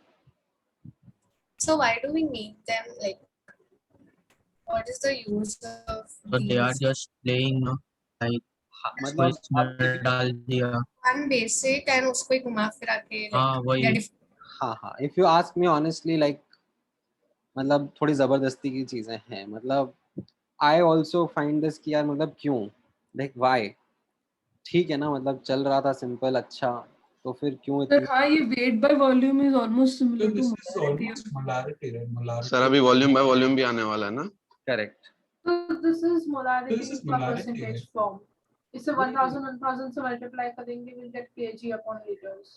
So why do we need them? Like, what is the use of So they are these? just playing, no? Like मतलब इसमें डाल दिया. One basic and उसको ही घुमा फिरा के हाँ like वही. they're different. हाँ, if you ask me honestly, like मतलब थोड़ी जबरदस्ती की चीजें हैं, मतलब I also find this कि यार मतलब क्यों, like why, ठीक है ना, मतलब चल रहा था सिंपल अच्छा, तो फिर क्यों Sir, इतनी हाँ ये weight by volume is almost similar to this is molarity. almost molarity, right? Molarity. Sir अभी वॉल्यूम बाय वॉल्यूम भी आने वाला है ना? Correct. So this is molarity This is का molarity, percentage right? form. इसे 1000 से multiply करेंगे we'll get kg upon liters.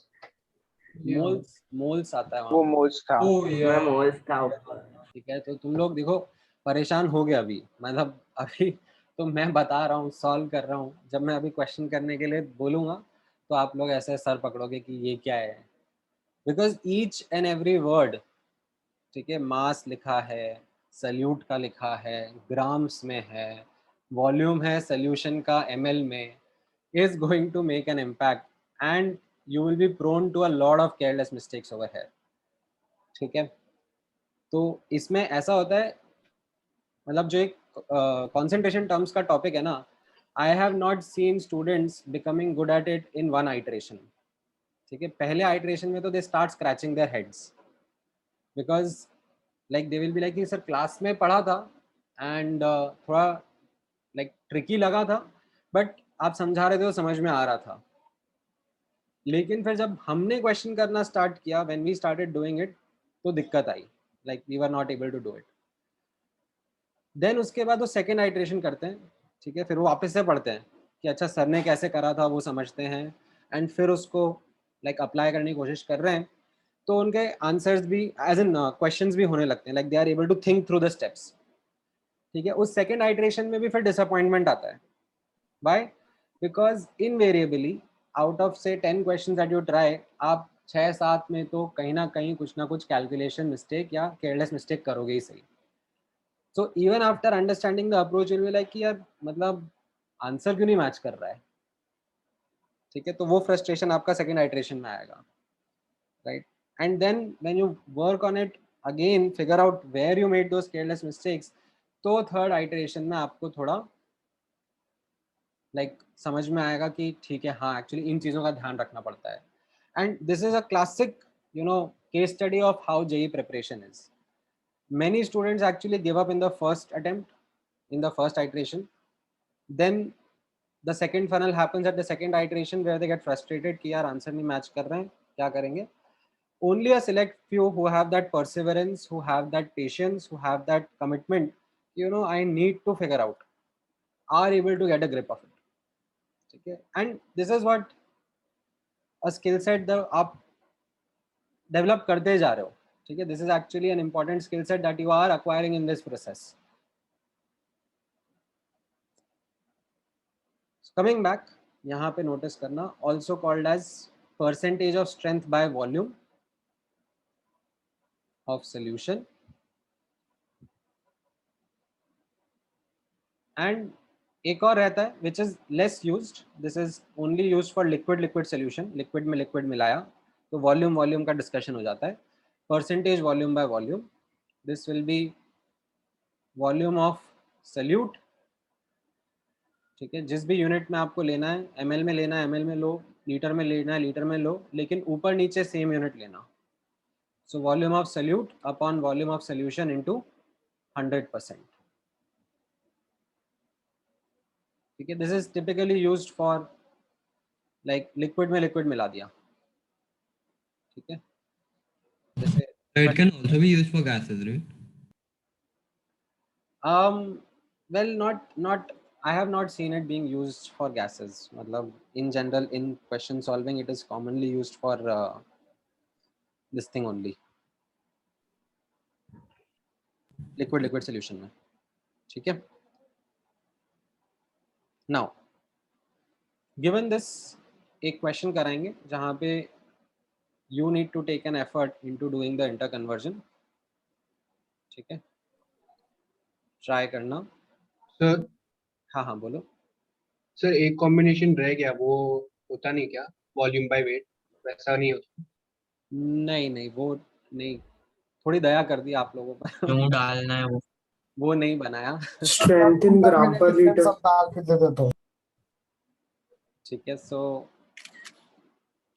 Moles आता है वो वहाँ, मोल्स था, Oh मैं yeah. मोल्स था ऊपर. ठीक है. तो तुम लोग देखो परेशान हो गए अभी, मतलब अभी तो मैं बता रहा हूँ, सॉल्व कर रहा हूँ, जब मैं अभी क्वेश्चन करने के लिए बोलूँगा तो आप लोग ऐसे सर पकड़ोगे कि ये क्या है, because each and every word, ठीक है, मास लिखा है, सल्यूट का लिखा है, ग्राम्स में है, वॉल्यूम है सोल्यूशन का ml में, is going to make an impact and you will be prone to a lot of careless mistakes over here, ठीक है. तो इसमें ऐसा होता है, मतलब जो एक concentration terms का टॉपिक है ना, I have not seen students becoming good at it in one iteration, ठीक है. पहले iteration में तो they start scratching their heads because like they will be like कि सर क्लास में पढ़ा था and थोड़ा like tricky लगा था, but आप समझा रहे थे तो समझ में आ रहा था, लेकिन फिर जब हमने क्वेश्चन करना स्टार्ट किया, when we started doing it, तो दिक्कत आई, like we were not able to do it. Then उसके बाद वो सेकेंड आइट्रेशन करते हैं, ठीक है, फिर वो वापस से पढ़ते हैं कि अच्छा सर ने कैसे करा था, वो समझते हैं एंड फिर उसको लाइक अप्लाई करने की कोशिश कर रहे हैं, तो उनके आंसर्स भी एज इन क्वेश्चंस भी होने लगते हैं, like they are able to think through the steps, ठीक है. उस सेकेंड आइट्रेशन में भी फिर डिसअपॉइंटमेंट आता है. By because invariably out of से 10 क्वेश्चंस दैट यू ट्राई, आप 6-7 में तो कहीं ना कहीं कुछ ना कुछ कैलकुलेशन मिस्टेक या केयरलेस मिस्टेक करोगे ही सही. So even after understanding the approach, you'll be like कि यार मतलब आंसर क्यों नहीं मैच कर रहा है, ठीक है. तो वो फ्रस्ट्रेशन आपका सेकेंड आइट्रेशन में आएगा, right. And then when you work on it again, figure out where you made those careless mistakes, तो थर्ड आइट्रेशन में आपको थोड़ा लाइक समझ में आएगा कि ठीक है, हाँ एक्चुअली इन चीज़ों का ध्यान रखना पड़ता है. And this is a classic case study of how JEE preparation is. Many students actually give up in the first attempt, in the first iteration. Then the second funnel happens at the second iteration where they get frustrated कि यार answer नहीं match कर रहे हैं, क्या करेंगे. Only a select few who have that perseverance, who have that patience, who have that commitment, I need to figure out, are able to get a grip of it, ठीक है. And this is what a skill set आप develop करते जा रहे हो, ठीक है. This is actually an important skill set that you are acquiring in this process. Coming back, यहाँ पे notice करना, also called as percentage of strength by volume of solution. And एक और रहता है which is less used. This is only used for liquid solution. Liquid में liquid मिलाया तो volume का discussion हो जाता है. Percentage volume by volume. This will be volume of solute, ठीक है. जिस भी यूनिट में आपको लेना है, ml में लेना है ml में लो, लीटर में लेना है लीटर में लो, लेकिन ऊपर नीचे सेम यूनिट लेना. So volume of solute upon volume of solution into 100%. ठीक है. This is typically used for like liquid में liquid मिला दिया, ठीक है. जैसे It can also be used for gases, right? well, not I have not seen it being used for gases. मतलब in general in question solving it is commonly used for this thing only. Liquid liquid solution में, ठीक है। Now given this एक question कराएंगे जहां पे you need to take an effort into doing the inter conversion, ठीक है, try करना। सर हाँ हाँ बोलो। सर एक कॉम्बिनेशन रह गया, वो होता नहीं क्या, वॉल्यूम बाय वेट, वैसा नहीं होता? नहीं नहीं वो नहीं, थोड़ी दया कर दी आप लोगों पर। क्यों डालना है वो नहीं बनाया। स्ट्रेंथ इन ग्राम पर लीटर सब डाल के दे देते हो। ठीक है, so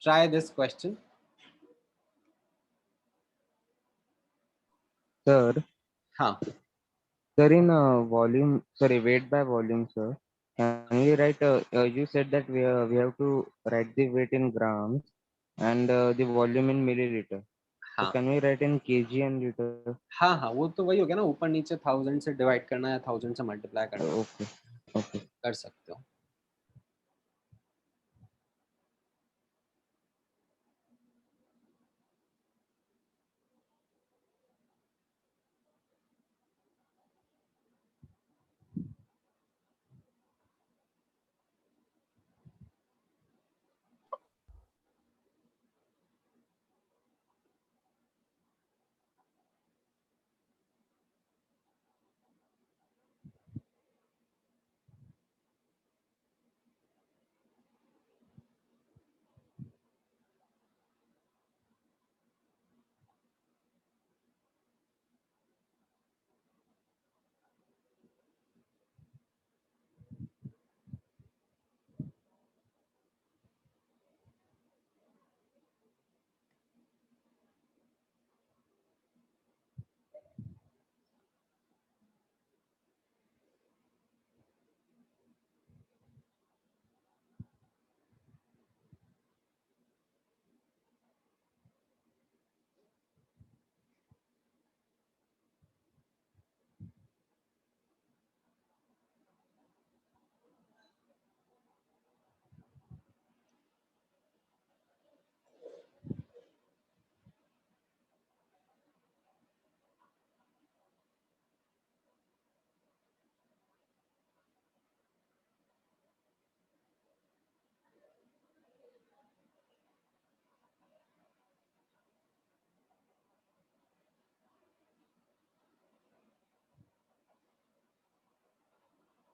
try this question. Sir, हाँ sir, in sorry, weight by volume, sir. Can we write? You said that we have to write the weight in grams and the volume in milliliter. So हाँ can we write in kg and liter? हाँ हाँ, वो तो वही हो गया ना, ऊपर नीचे 1000 से डिवाइड करना या 1000 से मल्टीप्लाई करना, Okay, okay. कर सकते हो।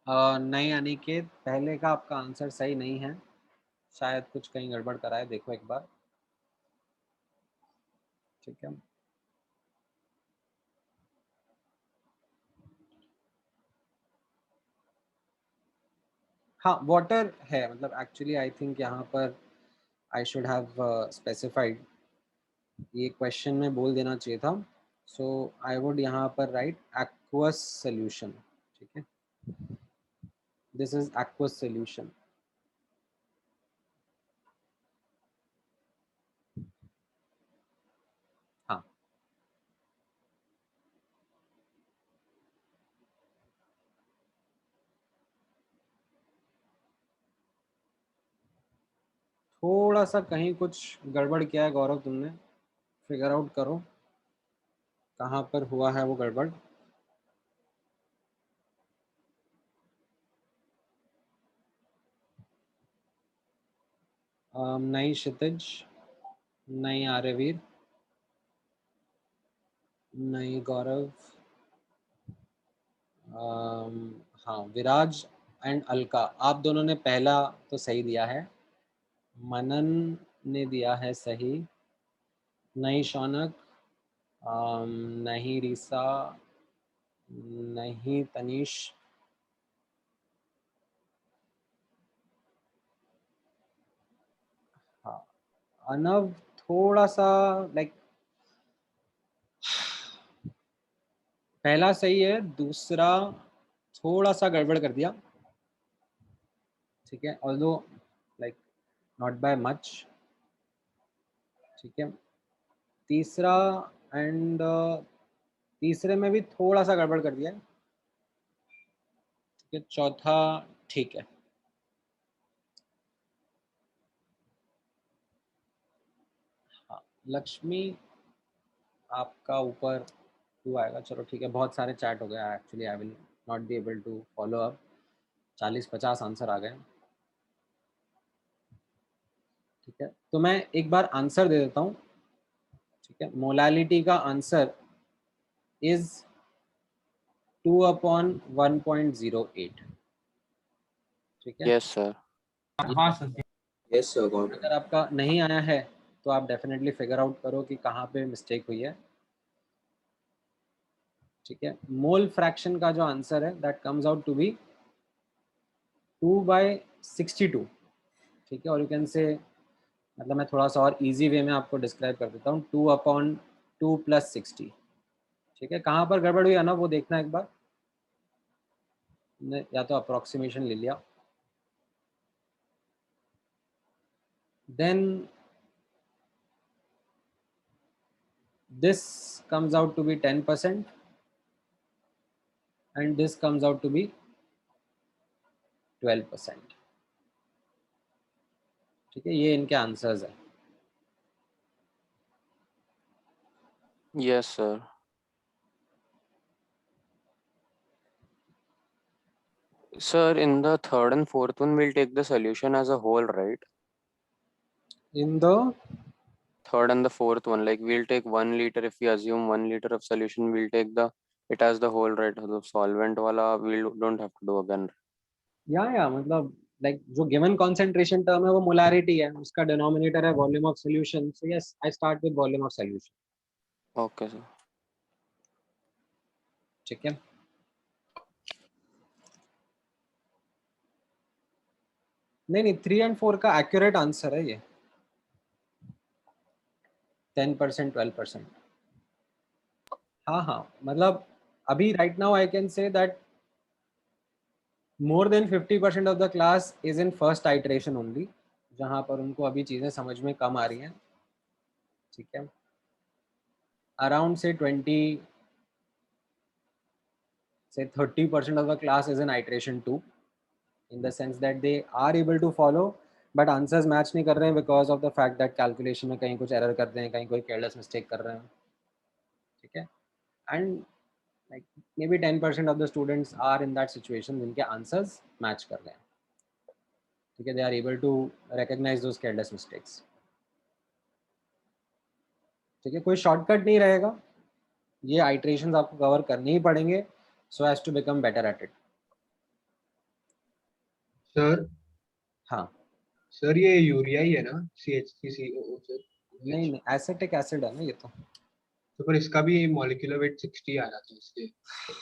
नहीं अनिकेत, पहले का आपका आंसर सही नहीं है, शायद कुछ कहीं गड़बड़ कराए, देखो एक बार, ठीक है। हाँ वाटर है, मतलब एक्चुअली आई थिंक यहाँ पर आई शुड हैव स्पेसिफाइड, ये क्वेश्चन में बोल देना चाहिए था। सो आई वुड यहाँ पर राइट एक्वस सोल्यूशन, ठीक है, दिस इज एक्वस सोल्यूशन। हाँ थोड़ा सा कहीं कुछ गड़बड़ किया है गौरव तुमने, फिगर आउट करो कहाँ पर हुआ है वो गड़बड़। नहीं क्षितिज, नहीं आर्यवीर, नहीं गौरव, हाँ विराज एंड अलका, आप दोनों ने पहला तो सही दिया है, मनन ने दिया है सही, नहीं शौनक, नहीं रीसा, नहीं तनीश, हाँ अनव थोड़ा सा लाइक पहला सही है, दूसरा थोड़ा सा गड़बड़ कर दिया, ठीक है, although like not by much, ठीक है। तीसरा एंड तीसरे में भी थोड़ा सा गड़बड़ कर दिया है, ठीक है। चौथा ठीक है। हाँ लक्ष्मी आपका ऊपर 2 आएगा, चलो ठीक है, बहुत सारे चैट हो गया actually, I will not be able to follow up. 40-50 answer आ गए, ठीक है। तो मैं एक बार आंसर दे देता हूँ, ठीक है। मोलालिटी का आंसर इज 2/1.08, ठीक है। Yes, sir. हाँ sir. Yes, sir. Got it. अगर आपका नहीं आया है तो आप डेफिनेटली फिगर आउट करो कि कहाँ पे मिस्टेक हुई है, ठीक है। मोल फ्रैक्शन का जो आंसर है that comes out to be 2/62, ठीक है। और यू कैन से, मतलब मैं थोड़ा सा और इजी वे में आपको डिस्क्राइब कर देता हूँ, 2/2 + 60, ठीक है। कहाँ पर गड़बड़ हुई है ना वो देखना एक बार, या तो अप्रोक्सीमेशन ले लिया, then this comes out to be 10% and this comes out to be 12%, ठीक है। ये इनके आंसर्स हैं। Yes, sir. Sir, in the third and fourth one, we'll take the solution as a whole, right? In the Third and the fourth one, like we'll take 1 liter. If we assume 1 liter of solution, we'll take it as the whole, right? The solvent wala we don't have to do again. या मतलब like जो given concentration term है वो molarity है, उसका denominator है volume of solution, so yes I start with volume of solution. Okay, sir. ठीक है। नहीं 3 and 4 का एक्यूरेट आंसर है ये, 10% 12%। हाँ मतलब अभी right now I can say that more than 50% of the class is in first iteration only, जहाँ पर उनको अभी चीज़ें समझ में कम आ रही हैं, ठीक है। Around say 30% of the class is in iteration 2, in the sense that they are able to follow but answers match नहीं कर रहे हैं because of the fact that calculation में कहीं कुछ error करते हैं, कहीं कोई careless mistake कर रहे हैं, ठीक है। And like maybe 10% of the students are in that situation जिनके answers match कर रहे हैं, ठीक है। They are able to recognize those careless mistakes, ठीक है। कोई शॉर्टकट नहीं रहेगा, ये आइट्रेशंस आपको कवर करने ही पड़ेंगे so as to become better at it। Sir हाँ सर ये यूरिया ही है ना, CH3COO सर? नहीं एसिटिक एसिड है ना ये तो पर इसका भी मॉलिक्यूलर वेट 60 आ रहा था इसलिए।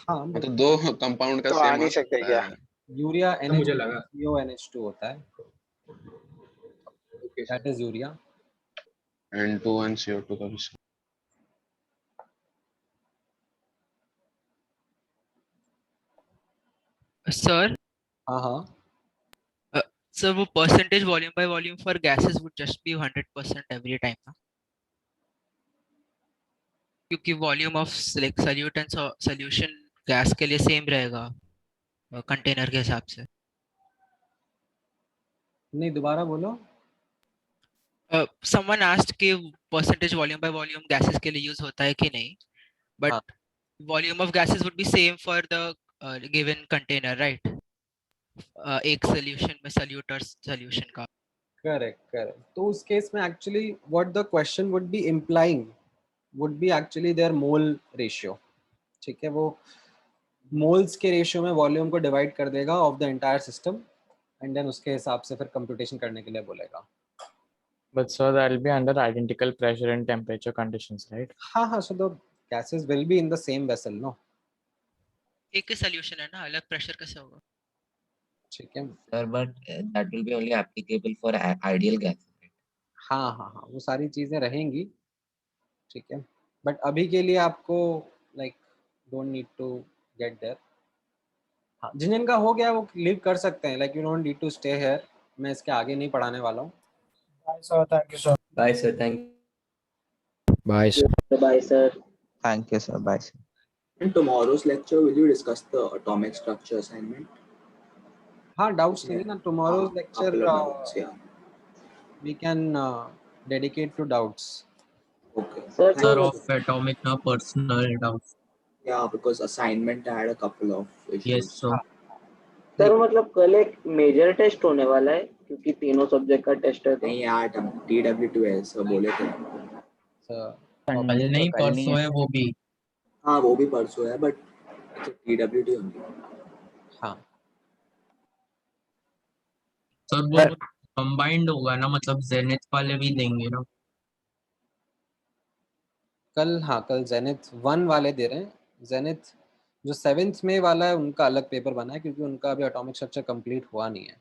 हाँ तो दो कंपाउंड का तो आ सेम नहीं आ सकते सकता क्या? है। यूरिया तो मुझे लगा NH2 होता है, that is urea. N2 and CO2 का भी Sir, हाँ sir, वो percentage volume by volume for gases would just be 100% every time, ना? क्योंकि volume of like solute and solution gas के लिए same रहेगा कंटेनर के हिसाब से। नहीं दोबारा बोलो। Someone asked कि percentage volume by volume gases के लिए use होता है कि नहीं, but volume of gases would be same for the given container, right? एक solution में solute और solution का। करेक्ट। तो उस केस में actually what the question would be implying would be actually their mole ratio, ठीक है। वो मोल्स के रेशियो में वॉल्यूम को डिवाइड कर देगा of the entire system and then उसके हिसाब से फिर कंप्यूटेशन करने के लिए बोलेगा। But sir, that will be under identical pressure and temperature conditions, right? हाँ so the gases will be in the same vessel, no? एक ही solution है ना, अलग pressure कैसे होगा? ठीक है Sir, but that will be only applicable for ideal gases. हाँ वो सारी चीजें रहेंगी, ठीक है। बट अभी के लिए आपको like don't need to get there. हाँ जिन का हो गया वो लीव कर सकते हैं, like you don't need to stay here, मैं इसके आगे नहीं पढ़ाने वाला हूँ। Bye sir, thank you sir. Bye, sir. Thank you. Bye, sir. Bye, sir. Thank you, sir. Bye, sir. In tomorrow's lecture, will you discuss the atomic structure assignment? हाँ doubts नहीं ना, tomorrow's lecture Couple of doubts, yeah. we can dedicate to doubts. Okay. Sir of atomic ना personal doubts. Yeah, because assignment had a couple of issues. Yes, sir. Sir मतलब कल एक major test होने वाला है क्योंकि तीनों सब्जेक्ट का टेस्ट है तो नहीं यार TW2 है सब बोले थे। कल नहीं परसों है वो भी। हाँ वो भी परसों है बट TW2 होंगी। हाँ सर वो कंबाइंड होगा ना, मतलब जेनिथ वाले भी देंगे ना। कल, हाँ कल जेनिथ 1 वाले दे रहे हैं। जेनिथ जो 7th में वाला है उनका अलग पेपर बना है क्योंकि उनका अभी एटॉमिक स्ट्रक्चर कंप्लीट हुआ नहीं है।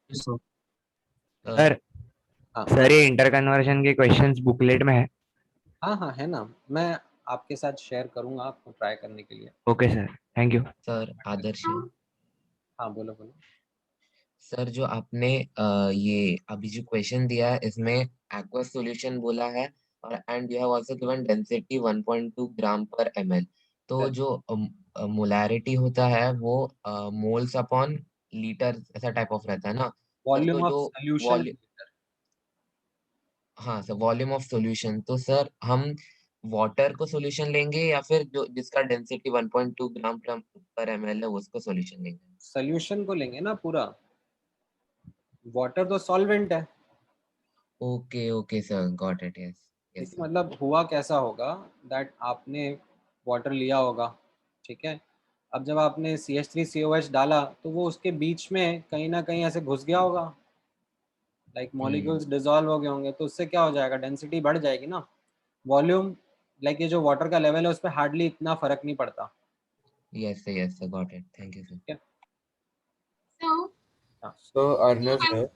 सर हाँ सर ये इंटर कन्वर्जन के क्वेश्चंस बुकलेट में है? हाँ हाँ है ना, मैं आपके साथ शेयर करूंगा आपको ट्राई करने के लिए। Okay sir, thank you. Sir Adarsh हाँ बोलो बोलो। सर जो आपने ये अभी जो क्वेश्चन दिया है इसमें एक्वस सॉल्यूशन बोला है और and you have also given density 1.2 gram per ml। तो जो मोलैरिटी होता है वो मोल्स अपॉन लीटर ऐसा टाइप ऑफ रहता है ना सर। वॉल्यूम तो ऑफ जो सॉल्यूशन। हाँ सर वॉल्यूम ऑफ सॉल्यूशन, तो सर हम वाटर को सॉल्यूशन लेंगे या फिर जो जिसका डेंसिटी 1.2 ग्राम पर ml है उसको सॉल्यूशन लेंगे? सॉल्यूशन को लेंगे ना पूरा, वाटर तो सॉल्वेंट है। Okay okay sir, got it. Yes ठीक है, मतलब हुआ कैसा होगा दैट आपने वाटर लिया होगा, ठीक है, अब जब आपने CH3COH डाला तो वो उसके बीच में कहीं ना कहीं ऐसे घुस गया होगा, लाइक मॉलिक्यूल्स डिसॉल्व हो गए होंगे, तो उससे क्या हो जाएगा, डेंसिटी बढ़ जाएगी ना। वॉल्यूम लाइक ये जो वाटर का लेवल है उस पर हार्डली इतना फर्क नहीं पड़ता। Yes sir, got it, thank you sir. So Arnav here.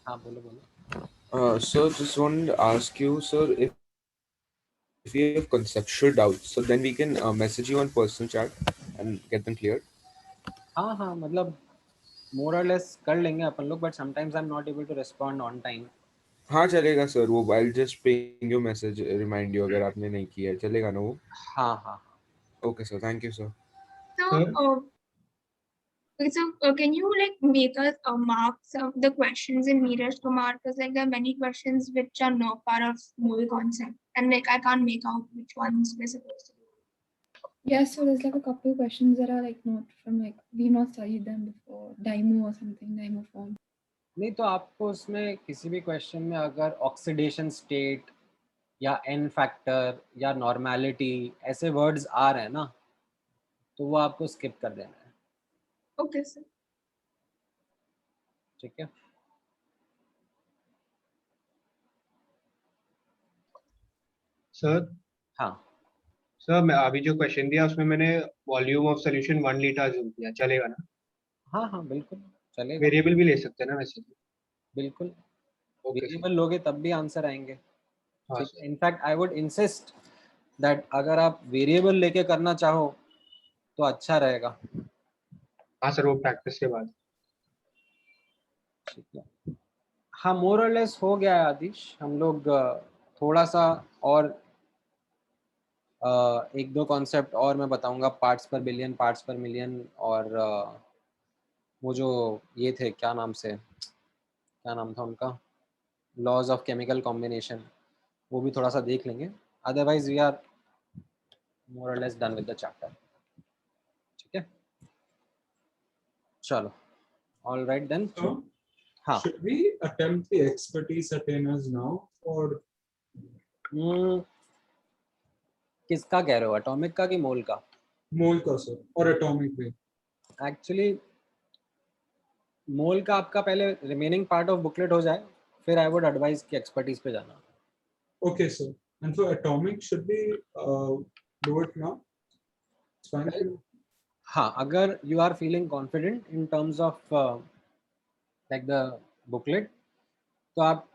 हाँ बोलो बोलो। So just wanted to ask you, sir, if you have conceptual doubts, so then we can message you on personal chat and get them cleared. हाँ हाँ मतलब मोर और less कर लेंगे अपन लोग, but sometimes I am not able to respond on time. हाँ चलेगा सर, वो I'll just ping you message remind you अगर आपने नहीं किया है, चलेगा ना वो? हाँ हाँ Okay sir, thank you sir. So, can you like make us marks of the questions in meters per mark? Because like there are many questions which are not part of mole concept, and like I can't make out which ones we're supposed to do. Yes, so there's like a couple of questions that are like not from like we've not studied them before, dymo or something, dymo form. नहीं तो आपको उसमें किसी भी question में अगर oxidation state या N factor या नॉर्मेलिटी ऐसे वर्ड्स आ रहे हैं ना, तो वो आपको स्किप कर देना है। Okay, sir. ठीक है। सर हाँ सर मैं अभी जो क्वेश्चन दिया उसमें मैंने volume of solution 1 litre use किया, चलेगा ना? हाँ हाँ बिल्कुल चलेगा। वेरिएबल भी ले सकते हैं ना वैसे? बिल्कुल, वेरिएबल लोगे तब भी आंसर आएंगे। हाँ in fact I would insist that अगर आप वेरिएबल लेके करना चाहो तो अच्छा रहेगा। हाँ सर, वो प्रैक्टिस के बाद। ठीक है, हाँ मोर और लेस हो गया है आदिश। हम लोग थोड़ा सा और एक दो कॉन्सेप्ट और मैं बताऊंगा, पार्ट्स पर बिलियन, पार्ट्स पर मिलियन, और वो जो ये थे क्या नाम था उनका, लॉज ऑफ केमिकल कॉम्बिनेशन, वो भी थोड़ा सा देख लेंगे। अदरवाइज वी आर मोर और less done with the chapter. ठीक है, चलो, ऑल राइट देन। हाँ, should we attempt the expertise attainers now or किसका कह रहे हो, एटॉमिक का कि मोल का? मोल का सर, और एटॉमिक भी। एक्चुअली मोल का आपका पहले रिमेनिंग पार्ट ऑफ बुकलेट हो जाए, फिर आई वुड एडवाइज कि एक्सपर्टीज पे जाना। Okay sir, and for atomic should we do it now? It's fine for you? हाँ, अगर you are feeling confident in terms of like the booklet तो आप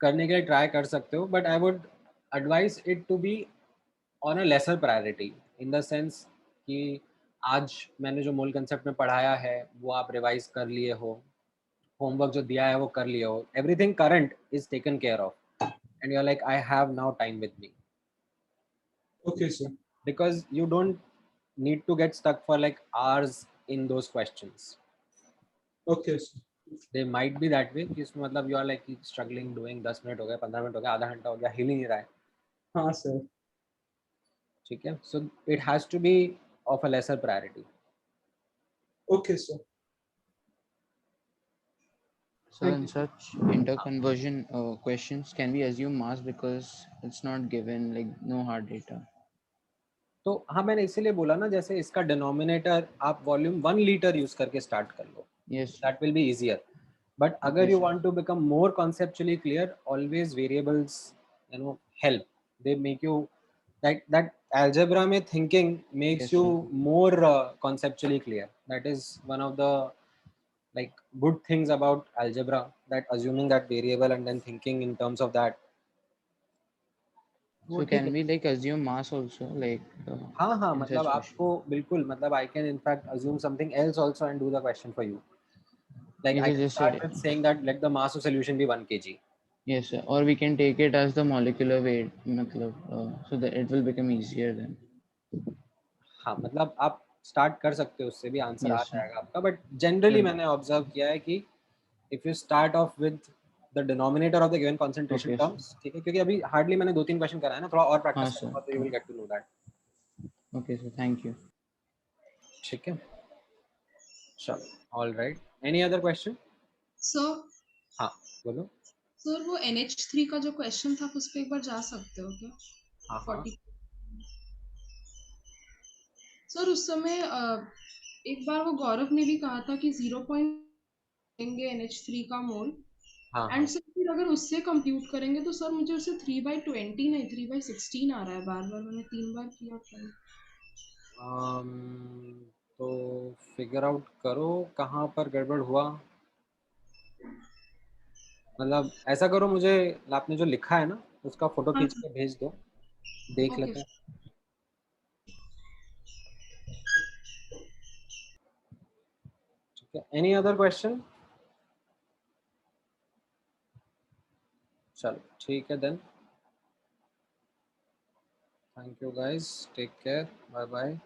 करने के लिए ट्राई कर सकते हो, but I would advise it to be on a lesser priority, in the sense कि आज मैंने जो मोल कंसेप्ट में पढ़ाया है वो आप रिवाइज कर लिए हो, होमवर्क जो दिया है वो कर लिए हो, everything current is taken care of, and you're like, I have now time with me. Okay sir. Because you don't need to get stuck for like hours in those questions. Okay sir. They might be that way कि इसमें मतलब you are like struggling doing 10 minute हो गए, 15 minute हो गए, आधा घंटा हो गया, हिल ही नहीं रहा है। हाँ सर। ठीक है, so it has to be of a lesser priority. Okay, sir. So in such interconversion questions, can we assume mass because it's not given, like no hard data? तो हाँ, मैंने इसीलिए बोला ना, जैसे इसका डिनोमिनेटर आप वॉल्यूम 1 लीटर यूज करके स्टार्ट कर लो, Yes. that will be easier. But अगर Okay, you sir. want to become more conceptually clear, always variables, you know, help. They make you like that algebra में thinking makes Yes, you sir. more conceptually clear. That is one of the like good things about algebra, that assuming that variable and then thinking in terms of that. So can we like assume mass also, like हाँ हाँ, in मतलब such आपको बिल्कुल, मतलब I can in fact assume something else also and do the question for you. Like Yes, I I can just start said with saying that let the mass of solution be 1 kg. yes, sir. Or we can take it as the molecular weight, मतलब, so that it will become easier then. हाँ, मतलब आप start कर सकते हो, उससे भी answer आ Yes, sir. जाएगा आपका, बट जनरली Sure. मैंने ऑब्जर्व किया है कि if you start of with the denominator of the given concentration Okay, terms, ठीक है, क्योंकि अभी हार्डली मैंने 2-3 क्वेश्चन कराया ना, थोड़ा और हाँ प्रैक्टिस sir. करूंगा तो you will get to know that. Okay, sir. Thank you. ठीक है, चलो, all right, any other question? Sir हाँ बोलो. सर वो NH3 का जो क्वेश्चन था उस पे एक बार जा सकते हो क्या? हाँ 40 सर उस समय एक बार वो गौरव ने भी कहा था कि 0. देंगे NH3 का मोल, हाँ एंड सर फिर अगर उससे कंप्यूट करेंगे तो सर मुझे उससे 3/20 नहीं 3/16 आ रहा है, बार बार मैंने 3 बार किया ट्राई. तो फिगर आउट करो कहाँ पर गड़बड़ हुआ. मतलब ऐसा करो, मुझे आपने जो लिखा है ना उसका फोटो हाँ खींच के भेज दो, देख ओके लेते हैं. ठीक है, एनी अदर क्वेश्चन? चलो ठीक है then. Thank you guys, take care, bye bye.